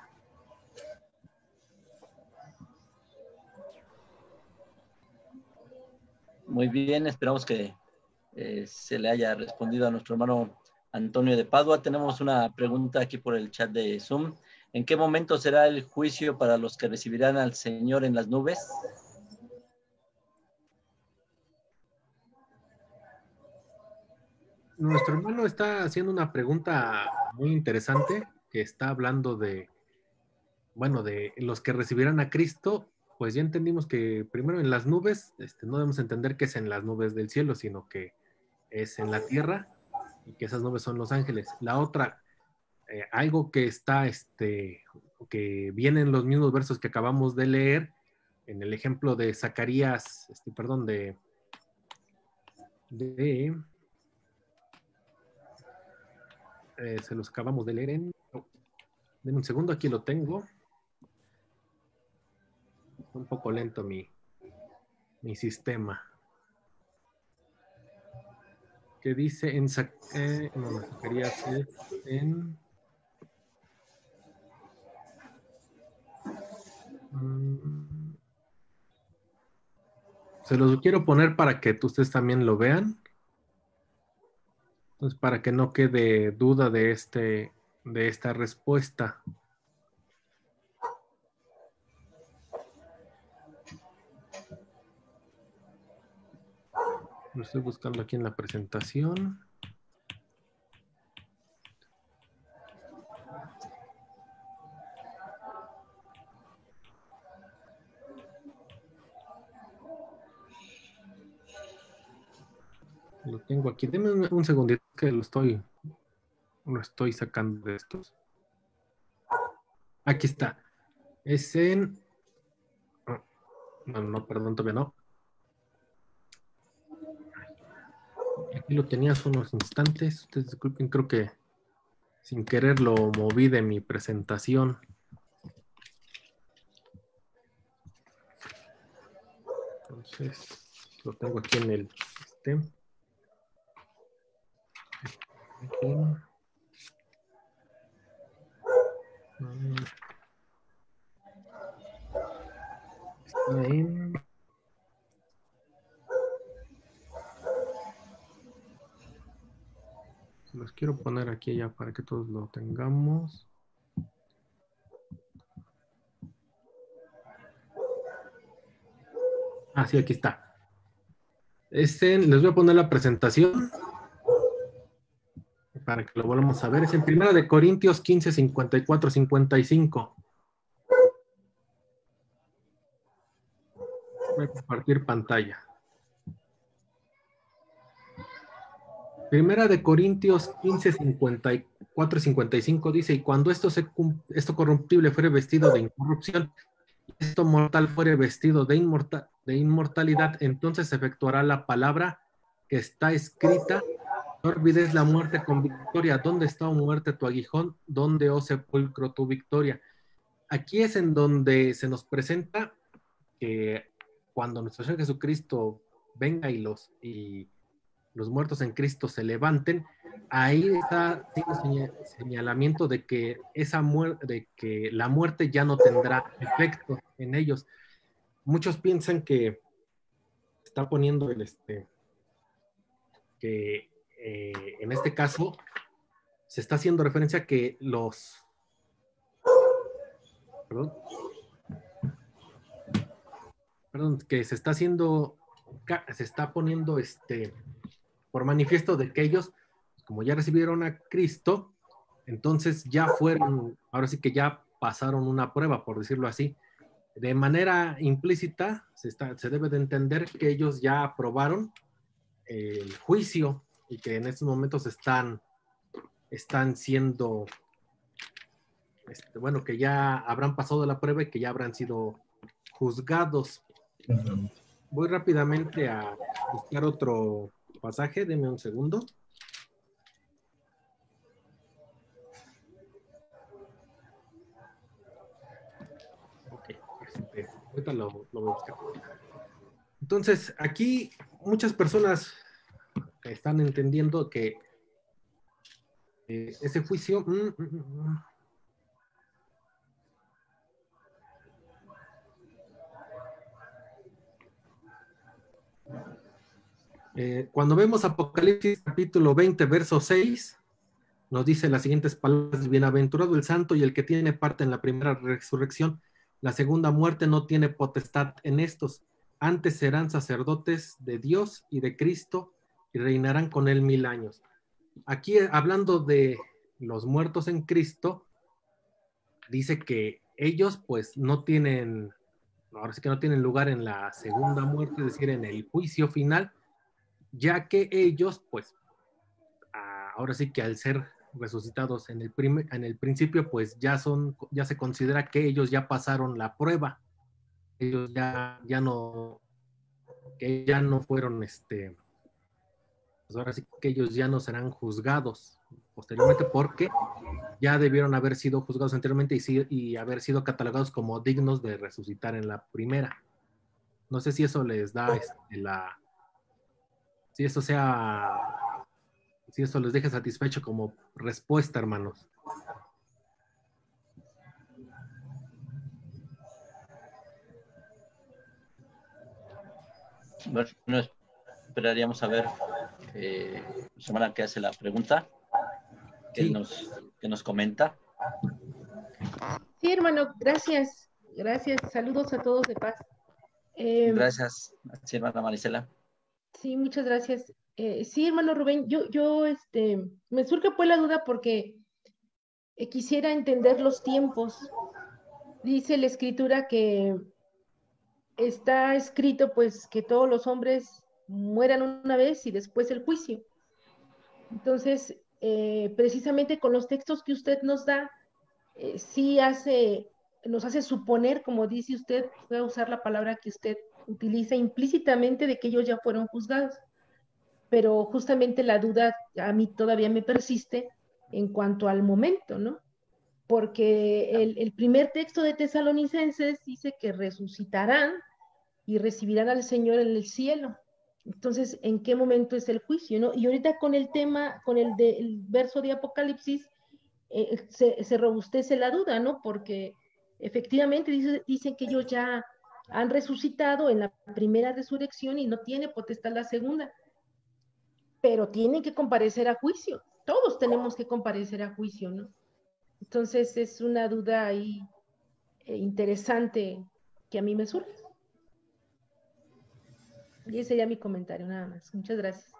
Muy bien, esperamos que se le haya respondido a nuestro hermano Antonio de Padua. Tenemos una pregunta aquí por el chat de Zoom. ¿En qué momento será el juicio para los que recibirán al Señor en las nubes? Nuestro hermano está haciendo una pregunta muy interesante que está hablando bueno, de los que recibirán a Cristo. Pues ya entendimos que primero en las nubes, no debemos entender que es en las nubes del cielo, sino que es en la tierra y que esas nubes son los ángeles. La otra, algo que está, que viene en los mismos versos que acabamos de leer, en el ejemplo de Zacarías, perdón, se los acabamos de leer denme un segundo, aquí lo tengo. Está un poco lento mi sistema. Que dice en Zacarías en se los quiero poner para que ustedes también lo vean. Entonces, para que no quede duda de esta respuesta. Lo estoy buscando aquí en la presentación. Lo tengo aquí. Denme un segundito que lo estoy sacando de estos. Aquí está. Es en... No, perdón, todavía no. Aquí lo tenía hace unos instantes. Ustedes disculpen, creo que sin querer lo moví de mi presentación. Entonces, lo tengo aquí en el sistema. Ahí. Los quiero poner aquí ya para que todos lo tengamos. Ah, sí, aquí está. Les voy a poner la presentación para que lo volvamos a ver. Es en 1 Corintios 15, 54, 55. Voy a compartir pantalla. 1 Corintios 15, 54, 55 dice: y cuando esto corruptible fuere vestido de incorrupción, esto mortal fuere vestido de inmortalidad, entonces se efectuará la palabra que está escrita: no olvides la muerte con victoria. ¿Dónde está, oh muerte, tu aguijón? ¿Dónde, oh sepulcro, tu victoria? Aquí es en donde se nos presenta que cuando nuestro Señor Jesucristo venga y los muertos en Cristo se levanten, ahí está el señalamiento de que de que la muerte ya no tendrá efecto en ellos. Muchos piensan que está poniendo que en este caso se está haciendo referencia a que que se está poniendo por manifiesto de que ellos, como ya recibieron a Cristo, entonces ya ahora sí que ya pasaron una prueba, por decirlo así, de manera implícita se debe de entender que ellos ya aprobaron el juicio y que en estos momentos están siendo, bueno, que ya habrán pasado la prueba y que ya habrán sido juzgados. Voy rápidamente a buscar otro pasaje, deme un segundo. Ok, ahorita lo voy a buscar. Entonces, aquí muchas personas están entendiendo que ese juicio... Cuando vemos Apocalipsis capítulo 20, verso 6, nos dice las siguientes palabras: bienaventurado el santo y el que tiene parte en la primera resurrección. La segunda muerte no tiene potestad en estos. Antes serán sacerdotes de Dios y de Cristo y reinarán con él 1000 años. Aquí, hablando de los muertos en Cristo, dice que ellos pues no tienen, ahora sí que no tienen lugar en la segunda muerte, es decir, en el juicio final, ya que ellos pues ahora sí que al ser resucitados en el principio, pues ya se considera que ellos ya pasaron la prueba. Ellos ya no fueron, pues ahora sí que ellos ya no serán juzgados posteriormente, porque ya debieron haber sido juzgados anteriormente y haber sido catalogados como dignos de resucitar en la primera. No sé si eso les da si eso sea, si eso les deja satisfecho como respuesta, hermanos. Bueno, esperaríamos a ver semana que hace la pregunta, Sí. que nos comenta. Sí, hermano, gracias. Gracias. Saludos a todos de paz. Gracias, sí, hermana Marisela. Sí, muchas gracias. Sí, hermano Rubén, yo me surge pues la duda porque quisiera entender los tiempos. Dice la escritura que está escrito pues que todos los hombres mueran una vez y después el juicio. Entonces, precisamente con los textos que usted nos da, sí nos hace suponer, como dice usted, voy a usar la palabra que usted utiliza implícitamente de que ellos ya fueron juzgados. Pero justamente la duda a mí todavía me persiste en cuanto al momento, ¿no? Porque el primer texto de Tesalonicenses dice que resucitarán y recibirán al Señor en el cielo. Entonces, ¿en qué momento es el juicio, no? Y ahorita con el tema, con el verso de Apocalipsis, se robustece la duda, ¿no? Porque efectivamente dicen que ellos ya han resucitado en la primera resurrección y no tiene potestad la segunda, pero tienen que comparecer a juicio. Todos tenemos que comparecer a juicio, ¿no? Entonces es una duda ahí interesante que a mí me surge. Y ese sería mi comentario, nada más. Muchas gracias.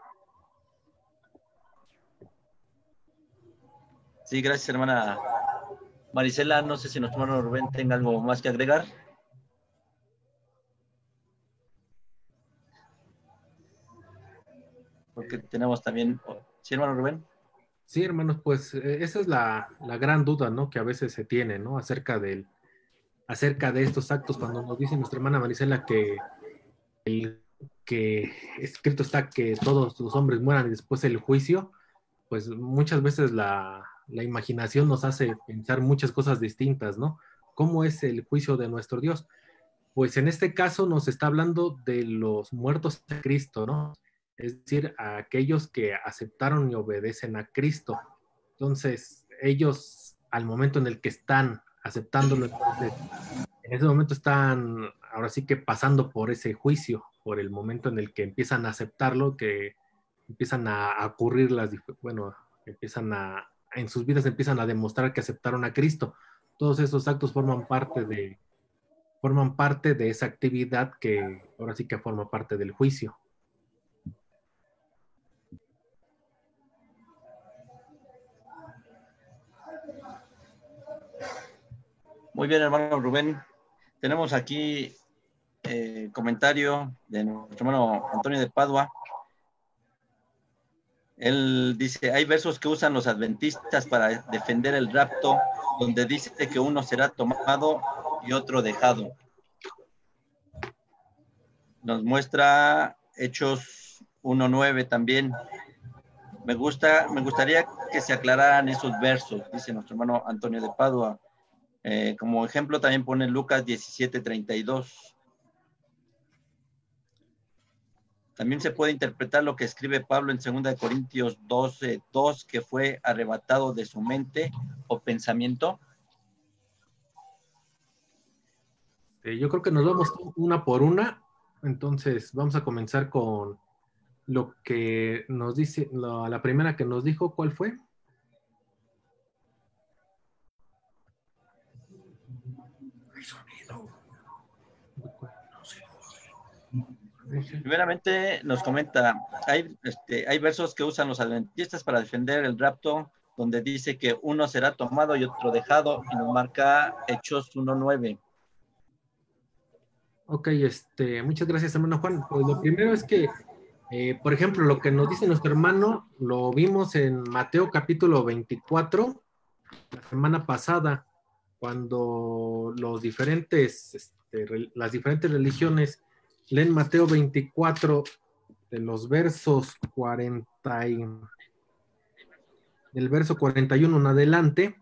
Sí, gracias, hermana Marisela. No sé si nuestro hermano Rubén tenga algo más que agregar. Porque tenemos también... ¿Sí, hermano Rubén? Sí, hermanos, pues esa es la gran duda, ¿no? Que a veces se tiene, ¿no? Acerca de estos actos, cuando nos dice nuestra hermana Marisela que escrito está que todos los hombres mueran y después el juicio, pues muchas veces la imaginación nos hace pensar muchas cosas distintas, ¿no? ¿Cómo es el juicio de nuestro Dios? Pues en este caso nos está hablando de los muertos en Cristo, ¿no? Es decir, a aquellos que aceptaron y obedecen a Cristo. Entonces, ellos al momento en el que están aceptándolo, entonces, en ese momento están ahora sí que pasando por ese juicio, por el momento en el que empiezan a aceptarlo, que empiezan a ocurrir bueno, en sus vidas empiezan a demostrar que aceptaron a Cristo. Todos esos actos forman parte de esa actividad que ahora sí que forma parte del juicio. Muy bien, hermano Rubén. Tenemos aquí comentario de nuestro hermano Antonio de Padua. Él dice, hay versos que usan los adventistas para defender el rapto, donde dice que uno será tomado y otro dejado. Nos muestra Hechos 1:9 también. Me gustaría que se aclararan esos versos, dice nuestro hermano Antonio de Padua. Como ejemplo también pone Lucas 17:32. También se puede interpretar lo que escribe Pablo en 2 Corintios 12:2, que fue arrebatado de su mente o pensamiento. Yo creo que nos vamos una por una. Entonces vamos a comenzar con lo que nos dice, la primera que nos dijo, ¿cuál fue? Primeramente nos comenta, hay versos que usan los adventistas para defender el rapto, donde dice que uno será tomado y otro dejado, y nos marca Hechos 1:9. Ok, muchas gracias, hermano Juan. Pues lo primero es que, por ejemplo, lo que nos dice nuestro hermano, lo vimos en Mateo capítulo 24, la semana pasada, cuando las diferentes religiones leen Mateo 24, de los versos 40 del verso 41 en adelante,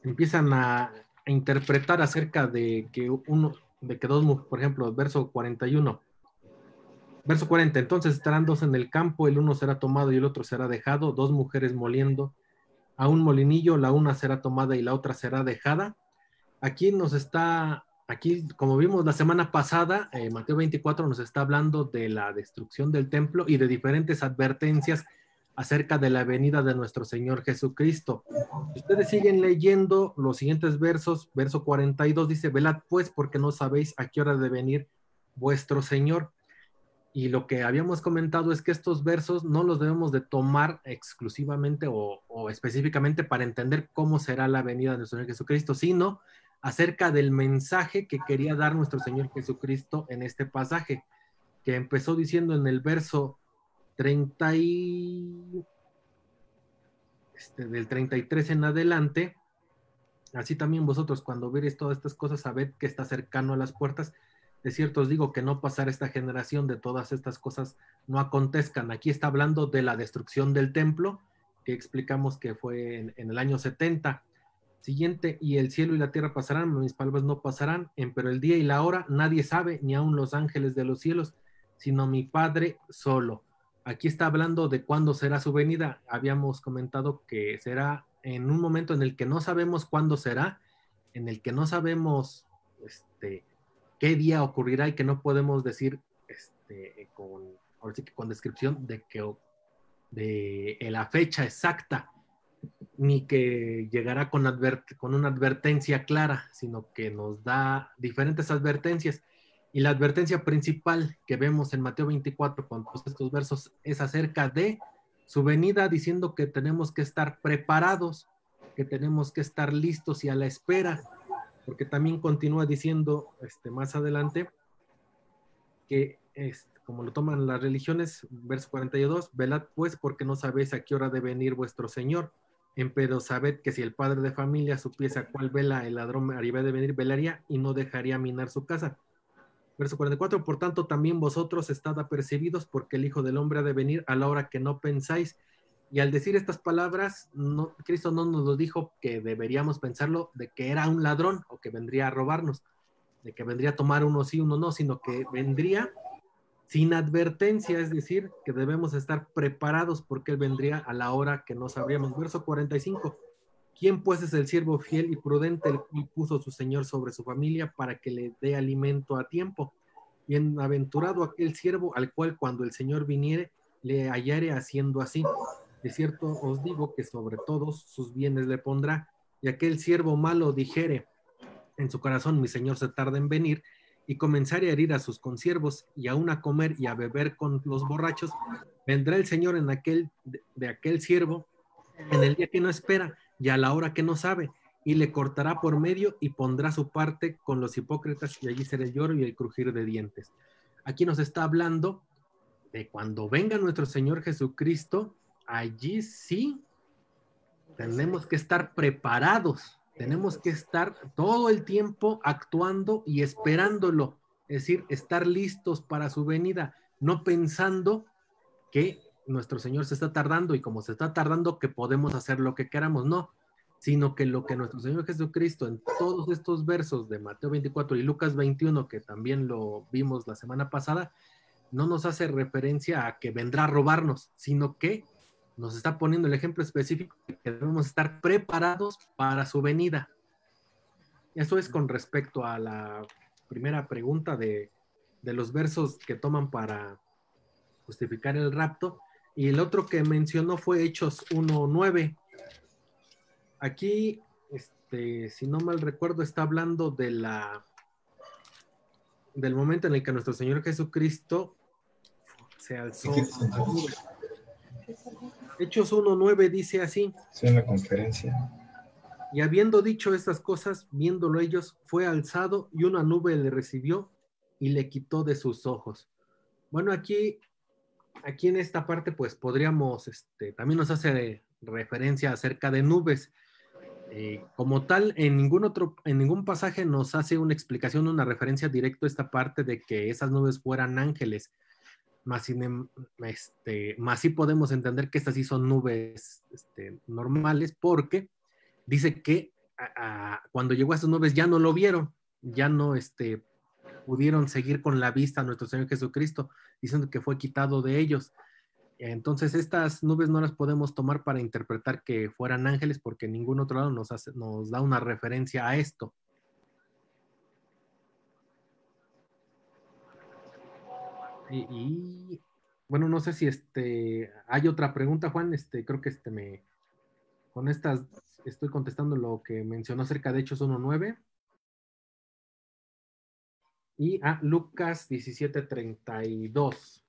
empiezan a interpretar acerca de que por ejemplo, verso 41, verso 40, entonces estarán dos en el campo, el uno será tomado y el otro será dejado, dos mujeres moliendo a un molinillo, la una será tomada y la otra será dejada. Aquí, como vimos la semana pasada, Mateo 24 nos está hablando de la destrucción del templo y de diferentes advertencias acerca de la venida de nuestro Señor Jesucristo. Si ustedes siguen leyendo los siguientes versos, verso 42 dice, velad pues porque no sabéis a qué hora ha de venir vuestro Señor. Y lo que habíamos comentado es que estos versos no los debemos de tomar exclusivamente o específicamente para entender cómo será la venida de nuestro Señor Jesucristo, sino acerca del mensaje que quería dar nuestro Señor Jesucristo en este pasaje, que empezó diciendo en el verso del 33 en adelante, así también vosotros cuando veréis todas estas cosas, sabed que está cercano a las puertas. De cierto os digo que no pasará esta generación de todas estas cosas no acontezcan. Aquí está hablando de la destrucción del templo, que explicamos que fue en el año 70. Siguiente, y el cielo y la tierra pasarán, mis palabras no pasarán, pero el día y la hora nadie sabe, ni aun los ángeles de los cielos, sino mi Padre solo. Aquí está hablando de cuándo será su venida. Habíamos comentado que será en un momento en el que no sabemos cuándo será, en el que no sabemos qué día ocurrirá y que no podemos decir ahora sí que con descripción de la fecha exacta, ni que llegará con una advertencia clara, sino que nos da diferentes advertencias. Y la advertencia principal que vemos en Mateo 24 con todos estos versos es acerca de su venida, diciendo que tenemos que estar preparados, que tenemos que estar listos y a la espera, porque también continúa diciendo más adelante que como lo toman las religiones, verso 42, velad pues porque no sabéis a qué hora de venir vuestro Señor, empero sabed que si el padre de familia supiese a cuál vela el ladrón arriba de venir, velaría y no dejaría minar su casa. Verso 44, por tanto también vosotros estad apercibidos porque el Hijo del Hombre ha de venir a la hora que no pensáis. Y al decir estas palabras, Cristo no nos lo dijo que deberíamos pensarlo de que era un ladrón o que vendría a robarnos, de que vendría a tomar uno sí, uno no, sino que vendría sin advertencia, es decir, que debemos estar preparados porque Él vendría a la hora que no sabríamos. Verso 45, ¿quién pues es el siervo fiel y prudente el cual puso su Señor sobre su familia para que le dé alimento a tiempo? Bienaventurado aquel siervo al cual cuando el Señor viniere le hallare haciendo así. De cierto os digo que sobre todos sus bienes le pondrá. Y aquel siervo malo dijere en su corazón, mi Señor se tarda en venir, y comenzare a herir a sus consiervos y aún a comer y a beber con los borrachos, vendrá el Señor de aquel siervo en el día que no espera y a la hora que no sabe, y le cortará por medio y pondrá su parte con los hipócritas y allí será el lloro y el crujir de dientes. Aquí nos está hablando de cuando venga nuestro Señor Jesucristo, allí sí tenemos que estar preparados, tenemos que estar todo el tiempo actuando y esperándolo, es decir, estar listos para su venida, no pensando que nuestro Señor se está tardando y como se está tardando que podemos hacer lo que queramos, no, sino que lo que nuestro Señor Jesucristo en todos estos versos de Mateo 24 y Lucas 21, que también lo vimos la semana pasada, no nos hace referencia a que vendrá a robarnos, sino que nos está poniendo el ejemplo específico de que debemos estar preparados para su venida. Eso es con respecto a la primera pregunta de los versos que toman para justificar el rapto. Y el otro que mencionó fue Hechos 1:9. Aquí, si no mal recuerdo, está hablando del momento en el que nuestro Señor Jesucristo se alzó. Hechos 1:9 dice así. Sí, en la conferencia. Y habiendo dicho estas cosas, viéndolo ellos, fue alzado y una nube le recibió y le quitó de sus ojos. Bueno, aquí en esta parte, pues podríamos, también nos hace referencia acerca de nubes. Como tal, en ningún pasaje nos hace una explicación, una referencia directa a esta parte de que esas nubes fueran ángeles. Más sí podemos entender que estas sí son nubes normales, porque dice que cuando llegó a esas nubes ya no lo vieron, ya no pudieron seguir con la vista a nuestro Señor Jesucristo, diciendo que fue quitado de ellos. Entonces estas nubes no las podemos tomar para interpretar que fueran ángeles, porque en ningún otro lado nos da una referencia a esto. Y bueno, no sé si hay otra pregunta, Juan. Creo que con estas estoy contestando lo que mencionó acerca de Hechos 1:9. Y Lucas 17:32.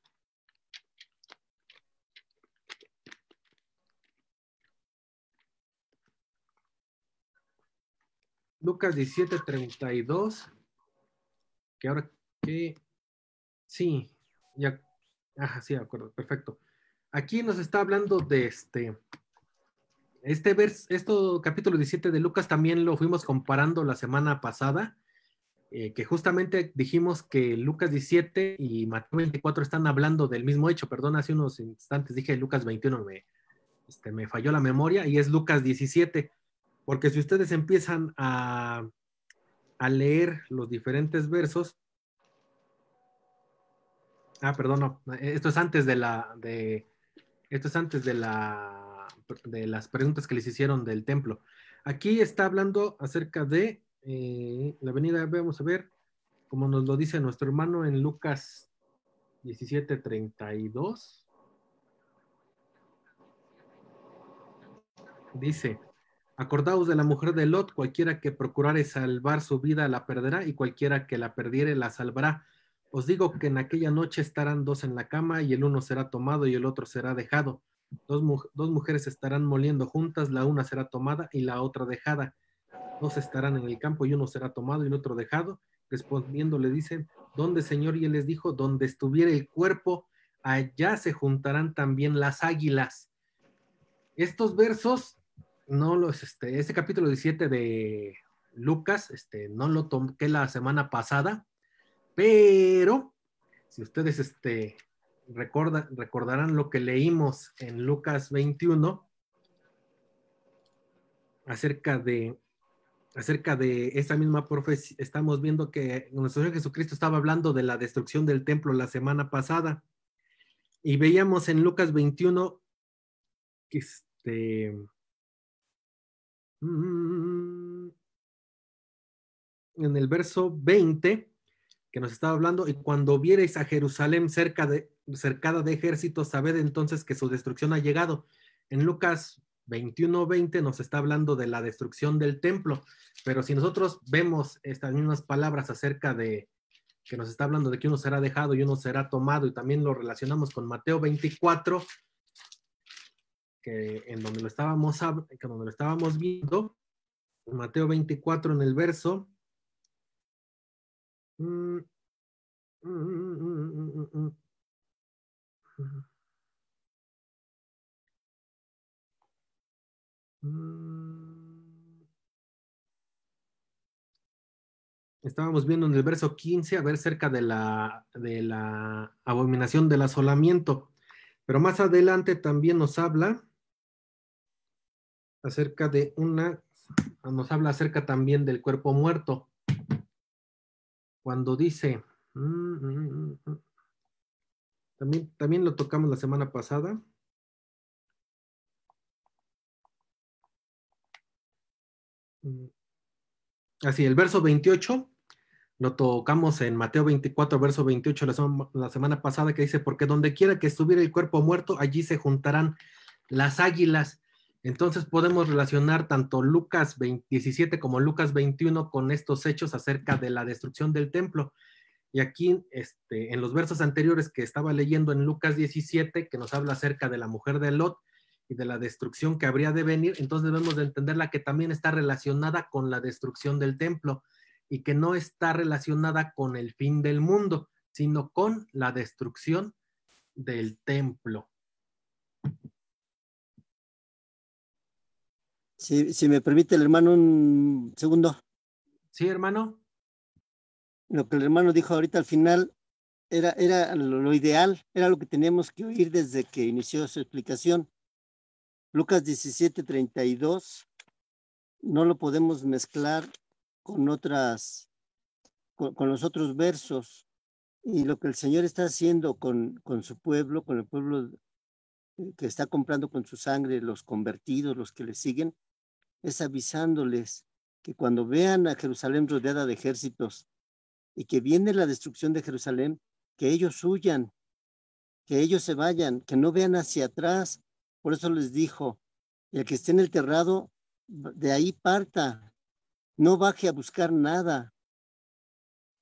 Lucas 17:32. Que ahora que... Sí, ya... sí, de acuerdo, perfecto. Aquí nos está hablando de capítulo 17 de Lucas también lo fuimos comparando la semana pasada, que justamente dijimos que Lucas 17 y Mateo 24 están hablando del mismo hecho. Perdón, hace unos instantes dije Lucas 21, me falló la memoria, y es Lucas 17, porque si ustedes empiezan a leer los diferentes versos, perdón, no, esto es antes de las preguntas que les hicieron del templo. Aquí está hablando acerca de la venida. Vamos a ver, como nos lo dice nuestro hermano en Lucas 17:32. Dice: acordaos de la mujer de Lot, cualquiera que procurare salvar su vida la perderá, y cualquiera que la perdiere la salvará. Os digo que en aquella noche estarán dos en la cama, y el uno será tomado y el otro será dejado. Dos mujeres estarán moliendo juntas, la una será tomada y la otra dejada. Dos estarán en el campo y uno será tomado y el otro dejado. Respondiendo le dicen: ¿dónde, Señor? Y él les dijo: donde estuviera el cuerpo, allá se juntarán también las águilas. Estos versos, este capítulo 17 de Lucas, no lo toqué la semana pasada, pero si ustedes recordarán lo que leímos en Lucas 21 acerca de esa misma profecía. Estamos viendo que nuestro Señor Jesucristo estaba hablando de la destrucción del templo la semana pasada, y veíamos en Lucas 21 que en el verso 20, que nos estaba hablando: y cuando viereis a Jerusalén cercada de ejércitos, sabed entonces que su destrucción ha llegado. En Lucas 21:20 nos está hablando de la destrucción del templo, pero si nosotros vemos estas mismas palabras acerca de que nos está hablando de que uno será dejado y uno será tomado, y también lo relacionamos con Mateo 24, que en donde lo estábamos viendo, Mateo 24 en el verso. Estábamos viendo en el verso 15, a ver, cerca de la abominación del asolamiento. Pero más adelante también nos habla acerca de nos habla acerca también del cuerpo muerto. Cuando dice, también lo tocamos la semana pasada. Así, el verso 28, lo tocamos en Mateo 24, verso 28, la semana pasada, que dice, porque donde quiera que estuviera el cuerpo muerto, allí se juntarán las águilas. Entonces podemos relacionar tanto Lucas 17 como Lucas 21 con estos hechos acerca de la destrucción del templo. Y aquí, en los versos anteriores que estaba leyendo en Lucas 17, que nos habla acerca de la mujer de Lot y de la destrucción que habría de venir, entonces debemos de entenderla que también está relacionada con la destrucción del templo y que no está relacionada con el fin del mundo, sino con la destrucción del templo. Si me permite el hermano un segundo. Sí, hermano. Lo que el hermano dijo ahorita al final era lo ideal, era lo que teníamos que oír desde que inició su explicación. Lucas 17:32 no lo podemos mezclar con con los otros versos. Y lo que el Señor está haciendo con su pueblo, con el pueblo que está comprando con su sangre, los convertidos, los que le siguen, es avisándoles que cuando vean a Jerusalén rodeada de ejércitos y que viene la destrucción de Jerusalén, que ellos huyan, que ellos se vayan, que no vean hacia atrás. Por eso les dijo, el que esté en el terrado, de ahí parta, no baje a buscar nada,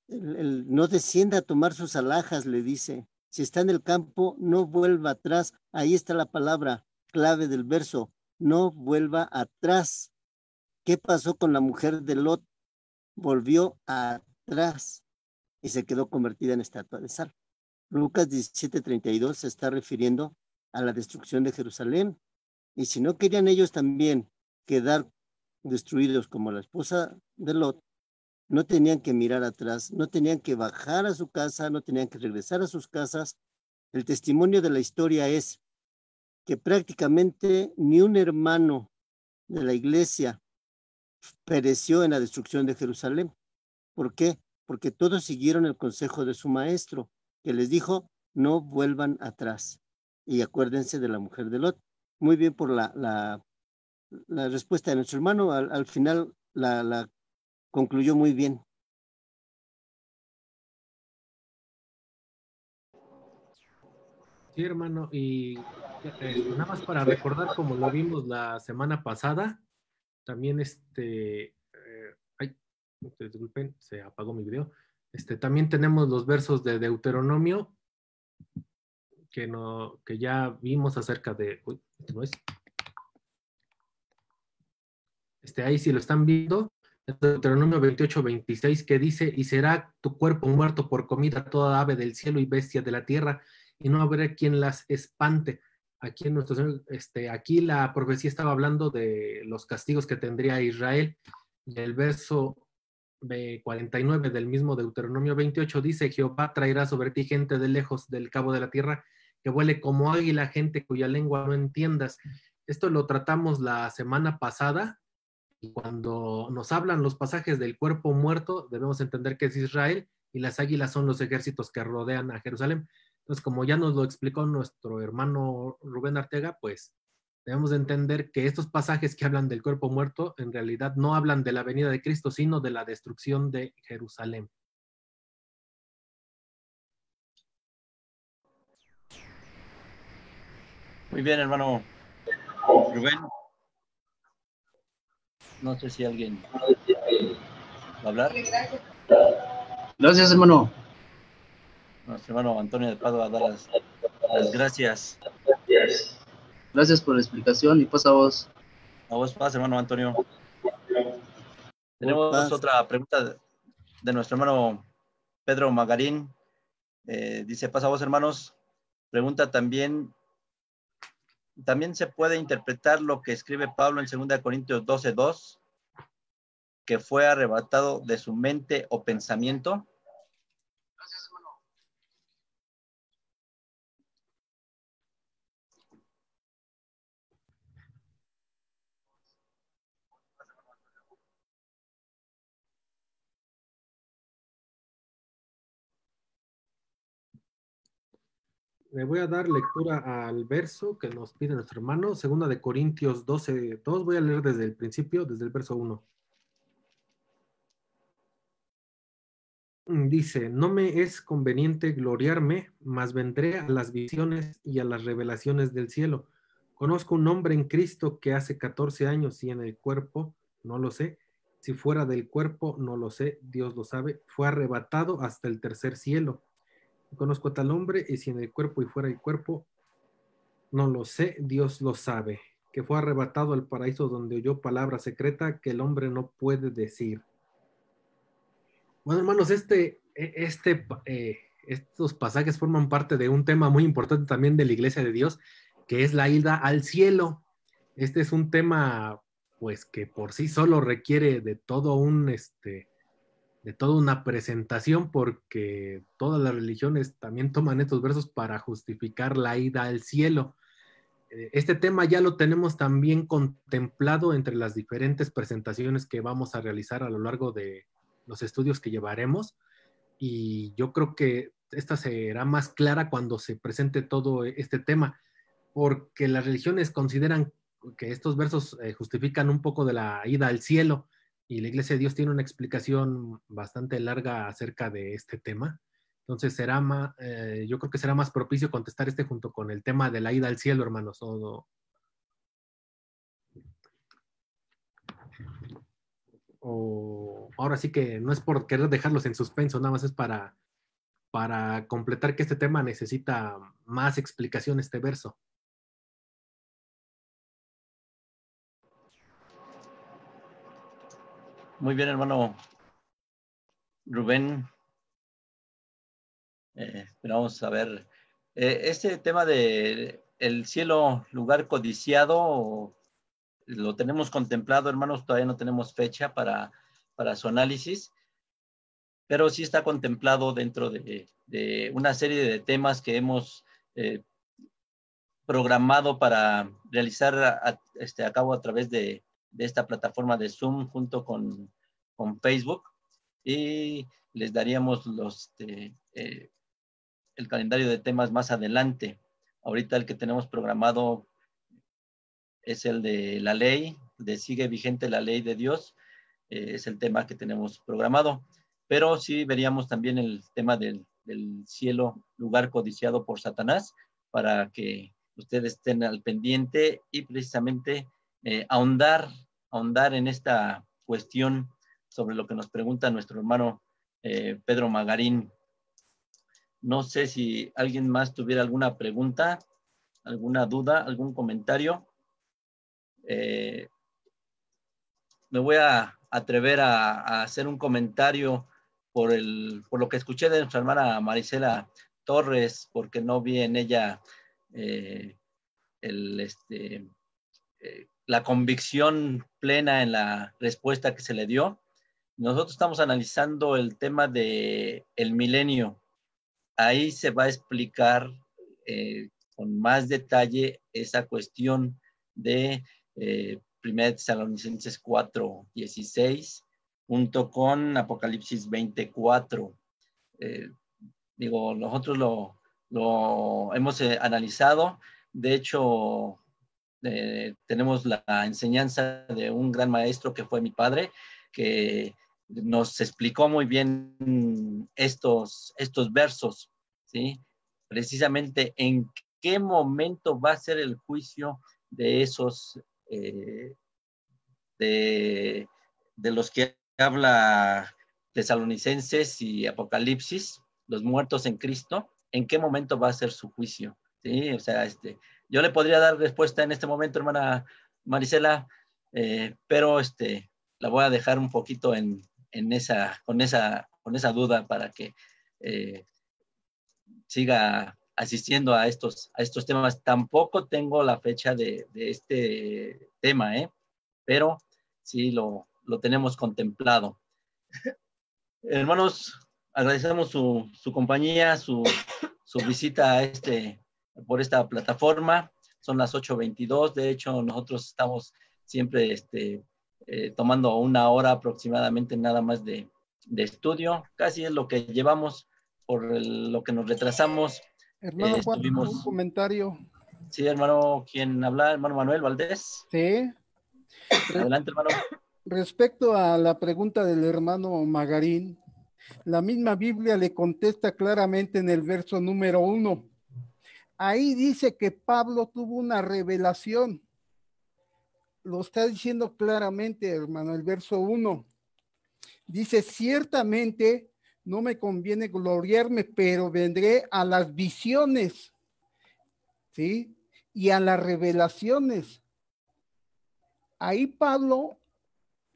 no descienda a tomar sus alhajas, le dice. Si está en el campo, no vuelva atrás. Ahí está la palabra clave del verso, no vuelva atrás. ¿Qué pasó con la mujer de Lot? Volvió atrás y se quedó convertida en estatua de sal. Lucas 17:32 se está refiriendo a la destrucción de Jerusalén. Y si no querían ellos también quedar destruidos como la esposa de Lot, no tenían que mirar atrás, no tenían que bajar a su casa, no tenían que regresar a sus casas. El testimonio de la historia es que prácticamente ni un hermano de la iglesia pereció en la destrucción de Jerusalén. ¿Por qué? Porque todos siguieron el consejo de su maestro, que les dijo, no vuelvan atrás. Y acuérdense de la mujer de Lot. Muy bien por la respuesta de nuestro hermano. Al final la concluyó muy bien. Sí, hermano, y nada más para recordar como lo vimos la semana pasada, también disculpen, se apagó mi video. También tenemos los versos de Deuteronomio que ya vimos acerca de, no es. Ahí si lo están viendo, Deuteronomio 28:26, que dice, y será tu cuerpo muerto por comida toda ave del cielo y bestia de la tierra, y no habrá quien las espante. Aquí aquí la profecía estaba hablando de los castigos que tendría Israel, y el verso 49 del mismo Deuteronomio 28 dice, Jehová traerá sobre ti gente de lejos del cabo de la tierra, que vuele como águila, gente cuya lengua no entiendas. Esto lo tratamos la semana pasada, y cuando nos hablan los pasajes del cuerpo muerto, debemos entender que es Israel, y las águilas son los ejércitos que rodean a Jerusalén. Entonces, como ya nos lo explicó nuestro hermano Rubén Arteaga, pues debemos de entender que estos pasajes que hablan del cuerpo muerto, en realidad no hablan de la venida de Cristo, sino de la destrucción de Jerusalén. Muy bien, hermano Rubén. No sé si alguien va a hablar. Gracias, hermano. Nuestro hermano Antonio de Padua da las gracias. Gracias por la explicación y pasa a vos. A vos paz, hermano Antonio. Tenemos paz. otra pregunta de nuestro hermano Pedro Magarín. Dice, paz a vos, hermanos. Pregunta también se puede interpretar lo que escribe Pablo en 2 Corintios 12:2, que fue arrebatado de su mente o pensamiento. Le voy a dar lectura al verso que nos pide nuestro hermano, 2 Corintios 12:2. Voy a leer desde el principio, desde el verso 1. Dice, no me es conveniente gloriarme, mas vendré a las visiones y a las revelaciones del cielo. Conozco un hombre en Cristo que hace 14 años y en el cuerpo, no lo sé. Si fuera del cuerpo, no lo sé, Dios lo sabe. Fue arrebatado hasta el tercer cielo. Conozco a tal hombre y si en el cuerpo y fuera del cuerpo, no lo sé, Dios lo sabe. Que fue arrebatado al paraíso donde oyó palabra secreta que el hombre no puede decir. Bueno, hermanos, estos pasajes forman parte de un tema muy importante también de la Iglesia de Dios, que es la ida al cielo. Este es un tema, pues, que por sí solo requiere de de toda una presentación, porque todas las religiones también toman estos versos para justificar la ida al cielo. Este tema ya lo tenemos también contemplado entre las diferentes presentaciones que vamos a realizar a lo largo de los estudios que llevaremos, y yo creo que esta será más clara cuando se presente todo este tema, porque las religiones consideran que estos versos justifican un poco de la ida al cielo, y la Iglesia de Dios tiene una explicación bastante larga acerca de este tema. Entonces yo creo que será más propicio contestar junto con el tema de la ida al cielo, hermanos. Ahora sí que no es por querer dejarlos en suspenso, nada más es para completar que este tema necesita más explicación, este verso. Muy bien, hermano Rubén. Vamos a ver. Este tema de el cielo, lugar codiciado, lo tenemos contemplado, hermanos. Todavía no tenemos fecha para su análisis, pero sí está contemplado dentro de una serie de temas que hemos programado para realizar a cabo a través de esta plataforma de Zoom junto con Facebook, y les daríamos el calendario de temas más adelante. Ahorita el que tenemos programado es el de la ley, de sigue vigente la ley de Dios, es el tema que tenemos programado, pero sí veríamos también el tema del cielo, lugar codiciado por Satanás, para que ustedes estén al pendiente y precisamente ahondar en esta cuestión sobre lo que nos pregunta nuestro hermano Pedro Magarín. No sé si alguien más tuviera alguna pregunta, alguna duda, algún comentario. Me voy a atrever a hacer un comentario por lo que escuché de nuestra hermana Marisela Torres, porque no vi en ella la convicción plena en la respuesta que se le dio. Nosotros estamos analizando el tema de el milenio. Ahí se va a explicar con más detalle esa cuestión de 1 Tesalonicenses 4:16 junto con Apocalipsis 20:4. Nosotros lo hemos analizado. De hecho, tenemos la enseñanza de un gran maestro que fue mi padre, que nos explicó muy bien estos versos, ¿sí? Precisamente en qué momento va a ser el juicio de esos, de los que habla Tesalonicenses y Apocalipsis, los muertos en Cristo, en qué momento va a ser su juicio, ¿sí? O sea, yo le podría dar respuesta en este momento, hermana Marisela, pero la voy a dejar un poquito con esa duda para que siga asistiendo a estos temas. Tampoco tengo la fecha de este tema, pero sí lo tenemos contemplado. Hermanos, agradecemos su compañía, su visita por esta plataforma. Son las 8:22. De hecho, nosotros estamos siempre tomando 1 hora aproximadamente nada más de estudio. Casi es lo que llevamos por lo que nos retrasamos. Hermano Juan, un comentario. Sí, hermano, ¿quién habla? Hermano Manuel Valdés. Sí. Adelante, hermano. Respecto a la pregunta del hermano Magarín, la misma Biblia le contesta claramente en el verso número 1. Ahí dice que Pablo tuvo una revelación. Lo está diciendo claramente, hermano, el verso 1. Dice, ciertamente no me conviene gloriarme, pero vendré a las visiones, ¿sí? Y a las revelaciones. Ahí Pablo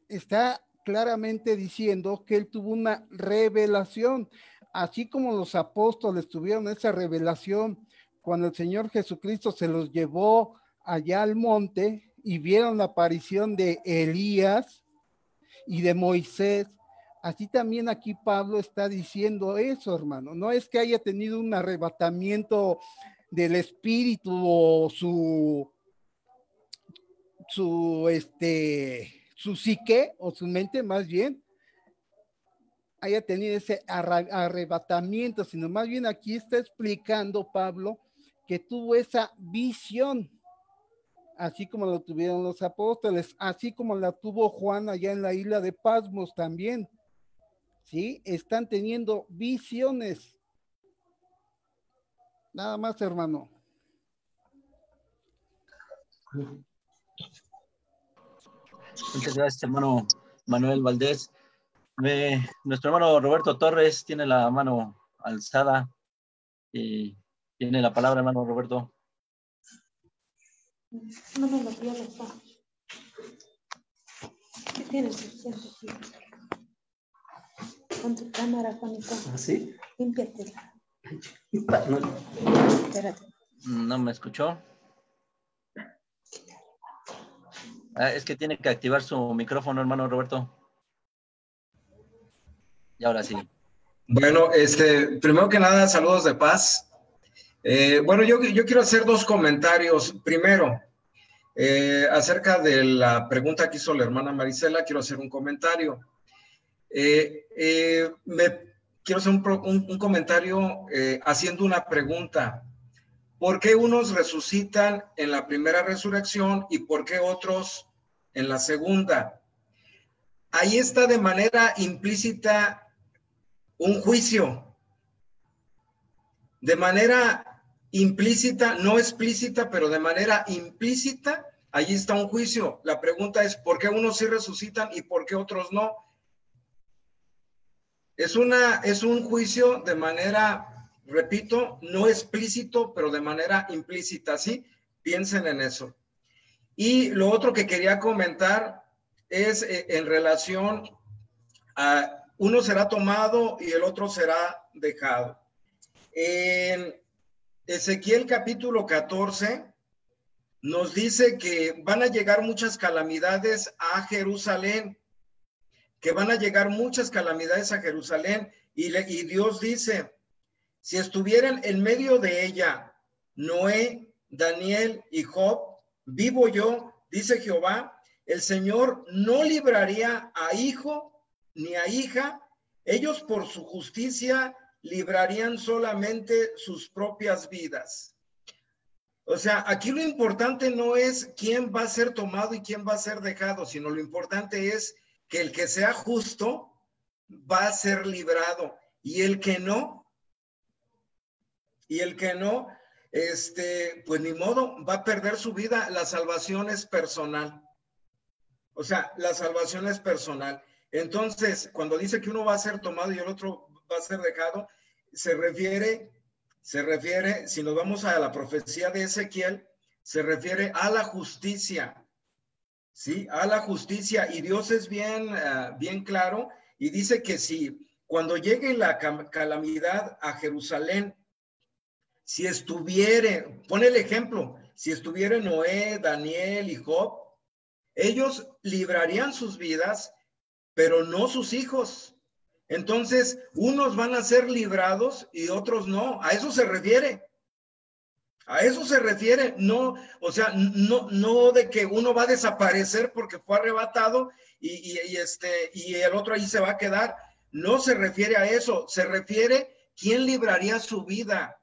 está claramente diciendo que él tuvo una revelación, así como los apóstoles tuvieron esa revelación cuando el Señor Jesucristo se los llevó allá al monte y vieron la aparición de Elías y de Moisés. Así también aquí Pablo está diciendo eso, hermano. No es que haya tenido un arrebatamiento del espíritu o su psique o su mente, más bien haya tenido ese arrebatamiento, sino más bien aquí está explicando Pablo que tuvo esa visión, así como lo tuvieron los apóstoles, así como la tuvo Juan allá en la isla de Patmos también. ¿Sí? Están teniendo visiones. Nada más, hermano. Muchas gracias, hermano Manuel Valdés. Nuestro hermano Roberto Torres tiene la mano alzada y tiene la palabra, hermano Roberto. No me lo pierdas. ¿Qué tienes? Con tu cámara, Juanito. ¿Ah, sí? Límpiatela. Espérate. ¿No me escuchó? Es que tiene que activar su micrófono, hermano Roberto. Y ahora sí. Bueno, primero que nada, saludos de paz. Bueno, yo quiero hacer 2 comentarios. Primero, acerca de la pregunta que hizo la hermana Marisela, quiero hacer un comentario. Quiero hacer un comentario haciendo una pregunta. ¿Por qué unos resucitan en la primera resurrección y por qué otros en la segunda? Ahí está de manera implícita un juicio. De manera implícita, no explícita, pero de manera implícita, allí está un juicio. La pregunta es, ¿por qué unos sí resucitan y por qué otros no? Es un juicio de manera, repito, no explícito, pero de manera implícita, ¿sí? Piensen en eso. Y lo otro que quería comentar es en relación a uno será tomado y el otro será dejado. En Ezequiel capítulo 14 nos dice que van a llegar muchas calamidades a Jerusalén, que van a llegar muchas calamidades a Jerusalén, y Dios dice, si estuvieran en medio de ella Noé, Daniel y Job, vivo yo, dice Jehová, el Señor no libraría a hijo ni a hija, ellos por su justicia librarían solamente sus propias vidas. O sea, aquí lo importante no es quién va a ser tomado y quién va a ser dejado, sino lo importante es que el que sea justo va a ser librado y el que no, pues ni modo, va a perder su vida. La salvación es personal. O sea, la salvación es personal. Entonces, cuando dice que uno va a ser tomado y el otro va a ser dejado, se refiere, si nos vamos a la profecía de Ezequiel, se refiere a la justicia. ¿sí? A la justicia. Y Dios es bien claro y dice que si cuando llegue la calamidad a Jerusalén, si estuviere, pone el ejemplo, si estuviera Noé, Daniel y Job, ellos librarían sus vidas, pero no sus hijos. Entonces, unos van a ser librados y otros no. A eso se refiere. A eso se refiere. No, o sea, no de que uno va a desaparecer porque fue arrebatado y el otro ahí se va a quedar. No se refiere a eso. Se refiere quién libraría su vida.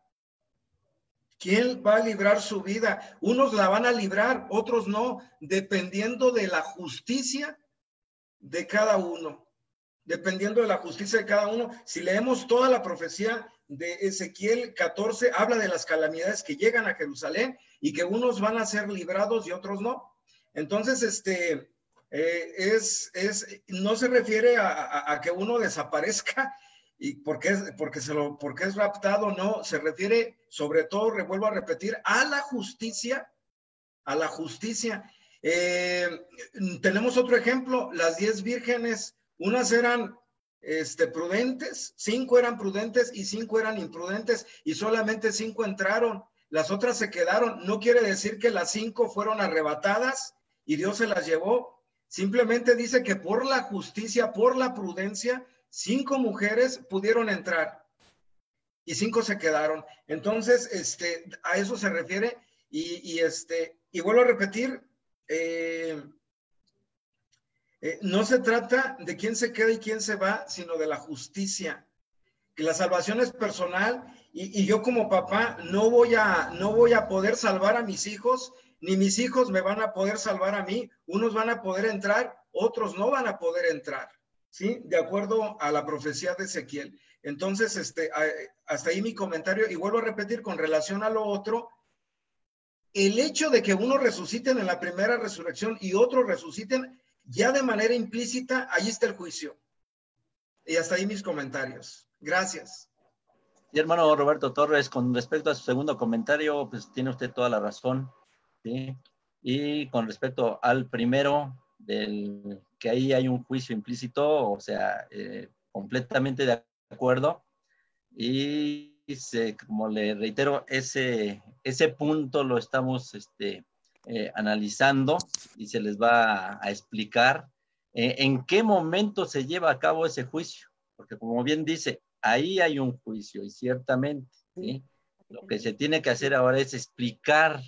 ¿Quién va a librar su vida? Unos la van a librar, otros no, dependiendo de la justicia de cada uno. Dependiendo de la justicia de cada uno. Si leemos toda la profecía de Ezequiel 14, habla de las calamidades que llegan a Jerusalén y que unos van a ser librados y otros no. Entonces, no se refiere a que uno desaparezca y porque es raptado, no, se refiere sobre todo, vuelvo a repetir, a la justicia, tenemos otro ejemplo, las 10 vírgenes, unas eran prudentes, 5 eran prudentes y 5 eran imprudentes y solamente 5 entraron, las otras se quedaron. No quiere decir que las 5 fueron arrebatadas y Dios se las llevó, simplemente dice que por la justicia, por la prudencia, 5 mujeres pudieron entrar y 5 se quedaron. Entonces, a eso se refiere y vuelvo a repetir, no se trata de quién se queda y quién se va, sino de la justicia. Que la salvación es personal y yo como papá no voy a poder salvar a mis hijos, ni mis hijos me van a poder salvar a mí. Unos van a poder entrar, otros no van a poder entrar, ¿sí? De acuerdo a la profecía de Ezequiel. Entonces, hasta ahí mi comentario. Y vuelvo a repetir con relación a lo otro, el hecho de que unos resuciten en la primera resurrección y otros resuciten ya de manera implícita, ahí está el juicio. Y hasta ahí mis comentarios. Gracias. Y hermano Roberto Torres, con respecto a su segundo comentario, pues tiene usted toda la razón, ¿sí? Y con respecto al primero, que ahí hay un juicio implícito, o sea, completamente de acuerdo. Y como le reitero, ese punto lo estamos analizando y se les va a explicar en qué momento se lleva a cabo ese juicio, porque como bien dice, ahí hay un juicio y ciertamente, ¿sí? Lo que se tiene que hacer ahora es explicar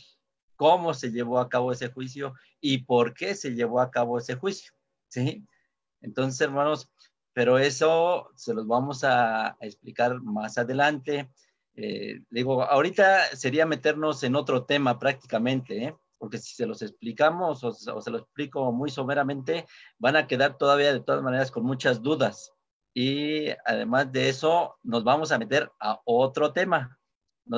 cómo se llevó a cabo ese juicio y por qué se llevó a cabo ese juicio, ¿sí? Entonces, hermanos, pero eso se los vamos a explicar más adelante. Digo, ahorita sería meternos en otro tema prácticamente, ¿eh? Porque si se los explicamos o se los explico muy someramente, van a quedar todavía de todas maneras con muchas dudas. Y además de eso, nos vamos a meter a otro tema.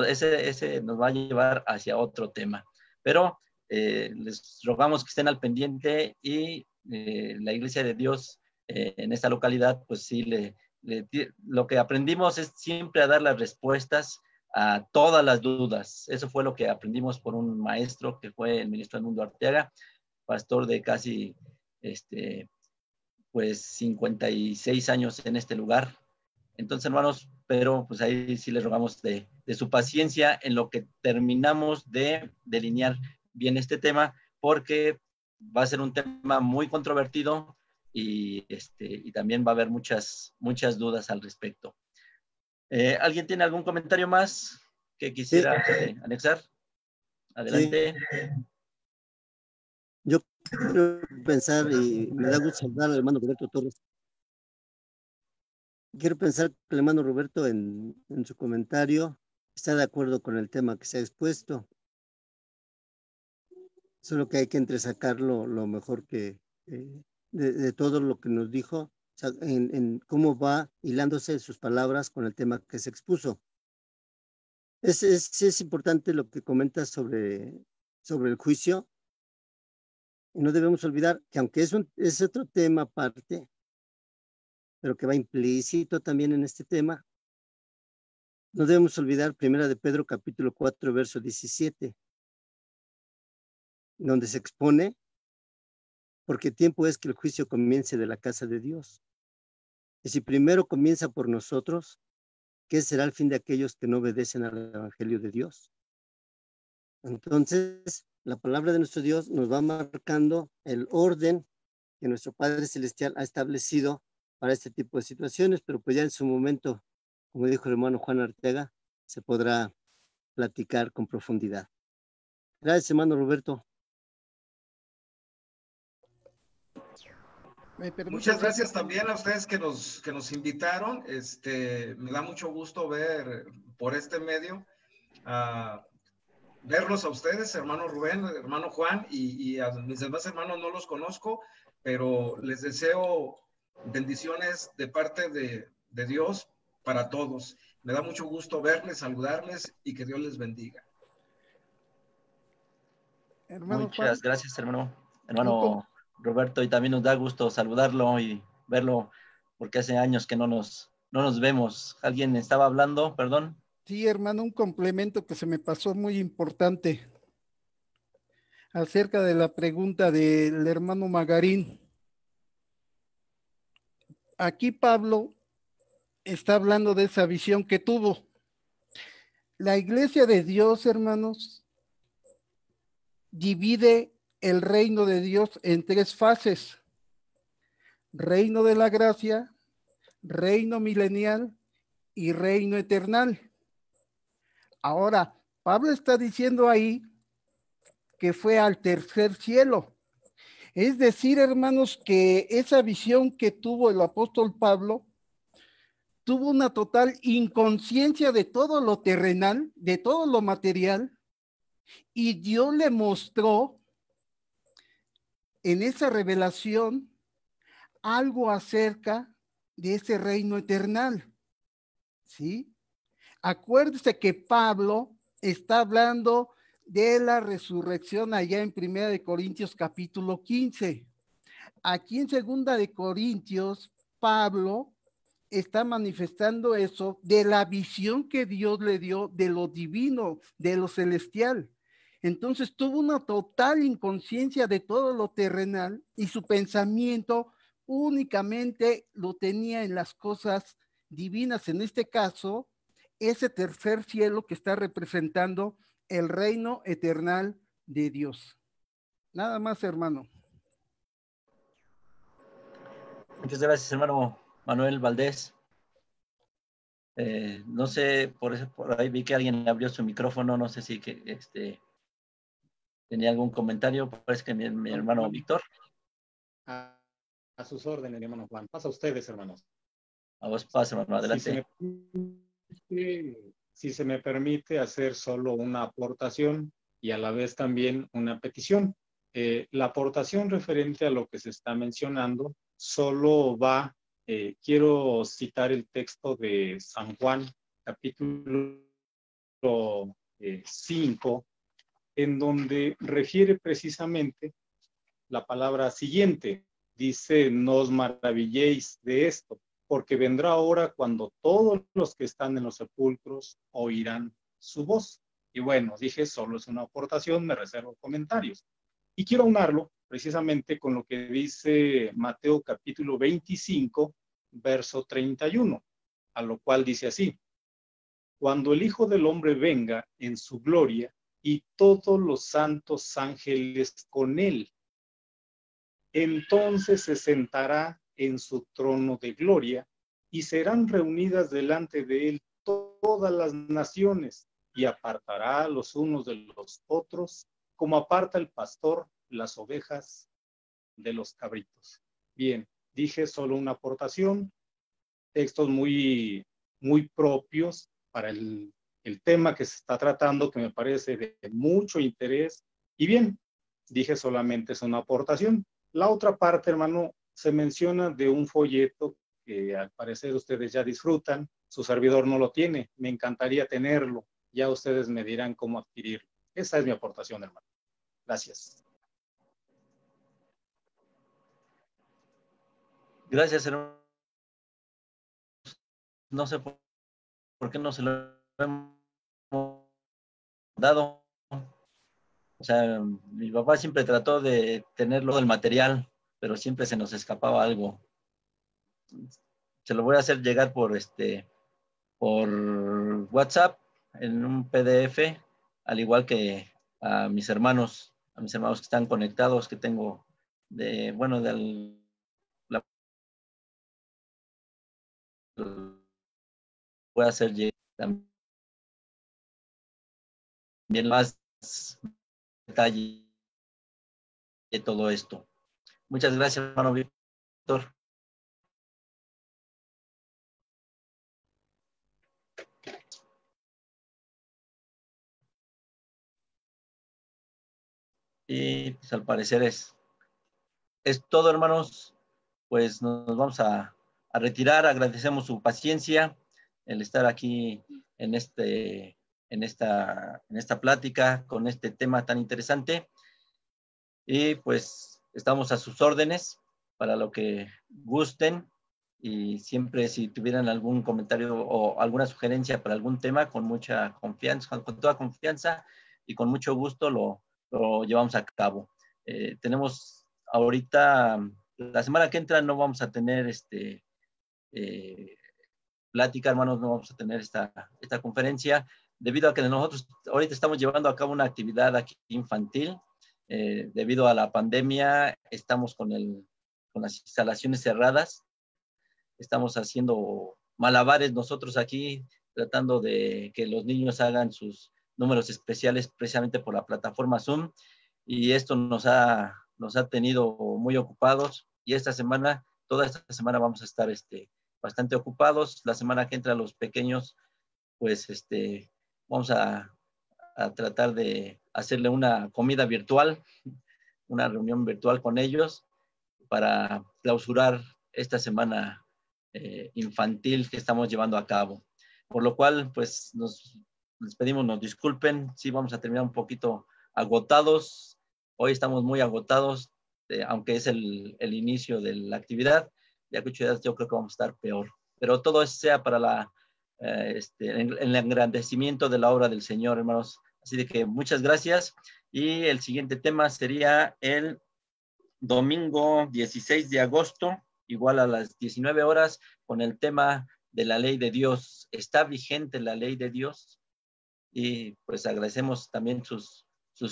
Ese nos va a llevar hacia otro tema. Pero les rogamos que estén al pendiente y la Iglesia de Dios en esta localidad, pues sí, lo que aprendimos es siempre a dar las respuestas a todas las dudas. Eso fue lo que aprendimos por un maestro que fue el ministro Edmundo Arteaga, pastor de casi pues 56 años en este lugar. Entonces, hermanos, pero pues ahí sí les rogamos de su paciencia en lo que terminamos de delinear bien este tema, porque va a ser un tema muy controvertido y también va a haber muchas muchas dudas al respecto. ¿Alguien tiene algún comentario más que quisiera anexar? Adelante. Sí. Yo quiero pensar, y me da gusto saludar al hermano Roberto Torres. Quiero pensar que el hermano Roberto en su comentario está de acuerdo con el tema que se ha expuesto. Solo que hay que entresacarlo lo mejor que de todo lo que nos dijo, o sea, en cómo va hilándose sus palabras con el tema que se expuso. Es importante lo que comentas sobre el juicio. Y no debemos olvidar que aunque es otro tema aparte, pero que va implícito también en este tema, no debemos olvidar 1 de Pedro capítulo 4, verso 17, donde se expone porque tiempo es que el juicio comience de la casa de Dios. Y si primero comienza por nosotros, ¿qué será el fin de aquellos que no obedecen al Evangelio de Dios? Entonces, la palabra de nuestro Dios nos va marcando el orden que nuestro Padre Celestial ha establecido para este tipo de situaciones, pero pues ya en su momento, como dijo el hermano Juan Ortega, se podrá platicar con profundidad. Gracias, hermano Roberto. Muchas gracias también a ustedes que nos invitaron. Me da mucho gusto ver por este medio, verlos a ustedes, hermano Rubén, hermano Juan, y a mis demás hermanos no los conozco, pero les deseo bendiciones de parte de Dios para todos. Me da mucho gusto verles, saludarles y que Dios les bendiga. Hermano Muchas Juan, gracias, hermano Roberto, y también nos da gusto saludarlo y verlo, porque hace años que no nos vemos. ¿Alguien estaba hablando? Perdón. Sí, hermano, un complemento que se me pasó muy importante acerca de la pregunta del hermano Magarín. Aquí Pablo está hablando de esa visión que tuvo. La iglesia de Dios, hermanos, divide el reino de Dios en 3 fases: reino de la gracia, reino milenial y reino eternal. Ahora, Pablo está diciendo ahí que fue al tercer cielo. Es decir, hermanos, que esa visión que tuvo el apóstol Pablo tuvo una total inconsciencia de todo lo terrenal, de todo lo material, y Dios le mostró en esa revelación algo acerca de ese reino eternal, ¿sí? Acuérdese que Pablo está hablando de la resurrección allá en 1 Corintios capítulo 15. Aquí en 2 Corintios, Pablo está manifestando eso de la visión que Dios le dio de lo divino, de lo celestial. Entonces tuvo una total inconsciencia de todo lo terrenal y su pensamiento únicamente lo tenía en las cosas divinas. En este caso, ese tercer cielo que está representando el reino eternal de Dios. Nada más, hermano. Muchas gracias, hermano Manuel Valdés. No sé, por ahí vi que alguien abrió su micrófono, no sé si tenía algún comentario. Parece que mi hermano Víctor. A sus órdenes, mi hermano Juan. Pasa a ustedes, hermanos. A vos pasa, hermano, adelante. Si se me permite hacer solo una aportación y a la vez también una petición. La aportación referente a lo que se está mencionando solo va, quiero citar el texto de San Juan, capítulo 5, en donde refiere precisamente la palabra siguiente. Dice, no os maravilléis de esto, porque vendrá hora cuando todos los que están en los sepulcros oirán su voz. Y bueno, dije, solo es una aportación, me reservo comentarios. Y quiero aunarlo precisamente con lo que dice Mateo capítulo 25, verso 31, a lo cual dice así: cuando el Hijo del Hombre venga en su gloria y todos los santos ángeles con él, entonces se sentará en su trono de gloria y serán reunidas delante de él todas las naciones y apartará los unos de los otros como aparta el pastor las ovejas de los cabritos. Bien, dije solo una aportación, textos muy propios para el tema que se está tratando, que me parece de mucho interés. Y bien, dije solamente es una aportación. La otra parte, hermano, se menciona de un folleto que al parecer ustedes ya disfrutan. Su servidor no lo tiene. Me encantaría tenerlo. Ya ustedes me dirán cómo adquirirlo. Esa es mi aportación, hermano. Gracias. Gracias, hermano. No sé por qué no se lo hemos dado. O sea, mi papá siempre trató de tenerlo del material, pero siempre se nos escapaba algo. Se lo voy a hacer llegar por WhatsApp en un PDF, al igual que a mis hermanos que están conectados, que tengo voy a hacer llegar también más detalle de todo esto. Muchas gracias, hermano Víctor. Y pues al parecer es todo, hermanos. Pues nos vamos a retirar. Agradecemos su paciencia, el estar aquí en esta plática con este tema tan interesante. Y pues estamos a sus órdenes para lo que gusten. Y siempre si tuvieran algún comentario o alguna sugerencia para algún tema, con mucha confianza, con toda confianza y con mucho gusto lo llevamos a cabo. Tenemos ahorita, la semana que entra no vamos a tener plática, hermanos, no vamos a tener esta conferencia, debido a que nosotros ahorita estamos llevando a cabo una actividad aquí infantil. Debido a la pandemia, estamos con las instalaciones cerradas. Estamos haciendo malabares nosotros aquí, tratando de que los niños hagan sus números especiales precisamente por la plataforma Zoom, y esto nos ha tenido muy ocupados, y toda esta semana vamos a estar bastante ocupados. La semana que entra los pequeños, pues vamos a tratar de hacerle una comida virtual, una reunión virtual con ellos para clausurar esta semana infantil que estamos llevando a cabo. Por lo cual, pues les pedimos nos disculpen, sí vamos a terminar un poquito agotados. Hoy estamos muy agotados, aunque es el inicio de la actividad. Ya que 8 días yo creo que vamos a estar peor. Pero todo sea para el engrandecimiento de la obra del Señor, hermanos. Así de que muchas gracias. Y el siguiente tema sería el domingo 16 de agosto, igual a las 19 horas, con el tema de la ley de Dios. ¿Está vigente la ley de Dios? Y pues agradecemos también sus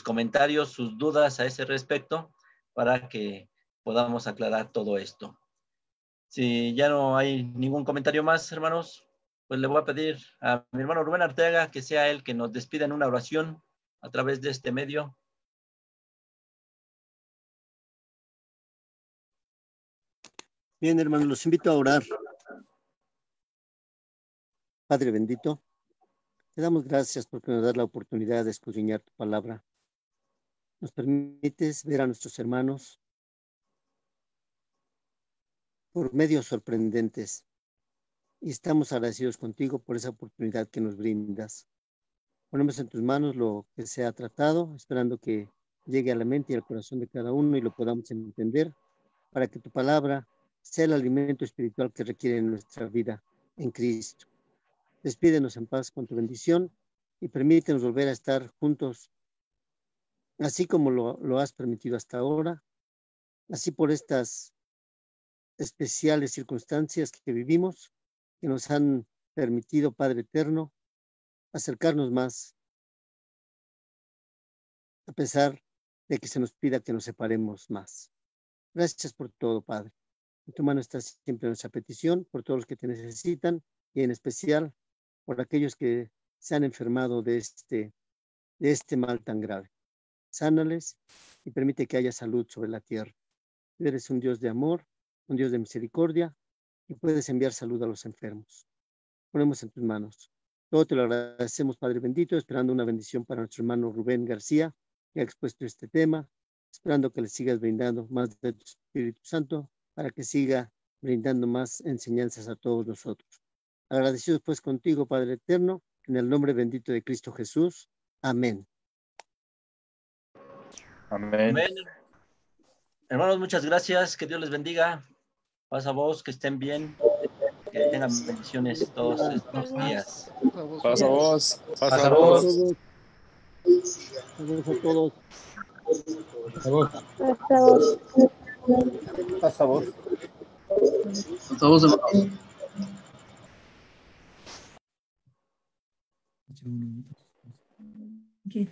comentarios, sus dudas a ese respecto, para que podamos aclarar todo esto. Si ya no hay ningún comentario más, hermanos, pues le voy a pedir a mi hermano Rubén Arteaga que sea él que nos despida en una oración a través de este medio. Bien, hermanos, los invito a orar. Padre bendito, te damos gracias porque nos das la oportunidad de escudriñar tu palabra. Nos permites ver a nuestros hermanos por medios sorprendentes, y estamos agradecidos contigo por esa oportunidad que nos brindas. Ponemos en tus manos lo que se ha tratado, esperando que llegue a la mente y al corazón de cada uno y lo podamos entender, para que tu palabra sea el alimento espiritual que requiere nuestra vida en Cristo. Despídenos en paz con tu bendición y permítenos volver a estar juntos, así como lo has permitido hasta ahora, así por estas especiales circunstancias que vivimos, que nos han permitido, Padre eterno, acercarnos más, a pesar de que se nos pida que nos separemos más. Gracias por todo, Padre. En tu mano está siempre nuestra petición, por todos los que te necesitan, y en especial por aquellos que se han enfermado de este mal tan grave. Sánales y permite que haya salud sobre la tierra. Tú eres un Dios de amor, un Dios de misericordia, y puedes enviar salud a los enfermos. Ponemos en tus manos. Todo te lo agradecemos, Padre bendito, esperando una bendición para nuestro hermano Rubén García, que ha expuesto este tema, esperando que le sigas brindando más de tu Espíritu Santo, para que siga brindando más enseñanzas a todos nosotros. Agradecidos pues contigo, Padre eterno, en el nombre bendito de Cristo Jesús. Amén. Amén. Amén. Hermanos, muchas gracias. Que Dios les bendiga. Paz a vos, que estén bien. Que tengan bendiciones todos estos días. Paz a vos. Paz a vos. Saludos a todos. Hasta vos. Pasa vos. Pasa vos, hermano. Okay.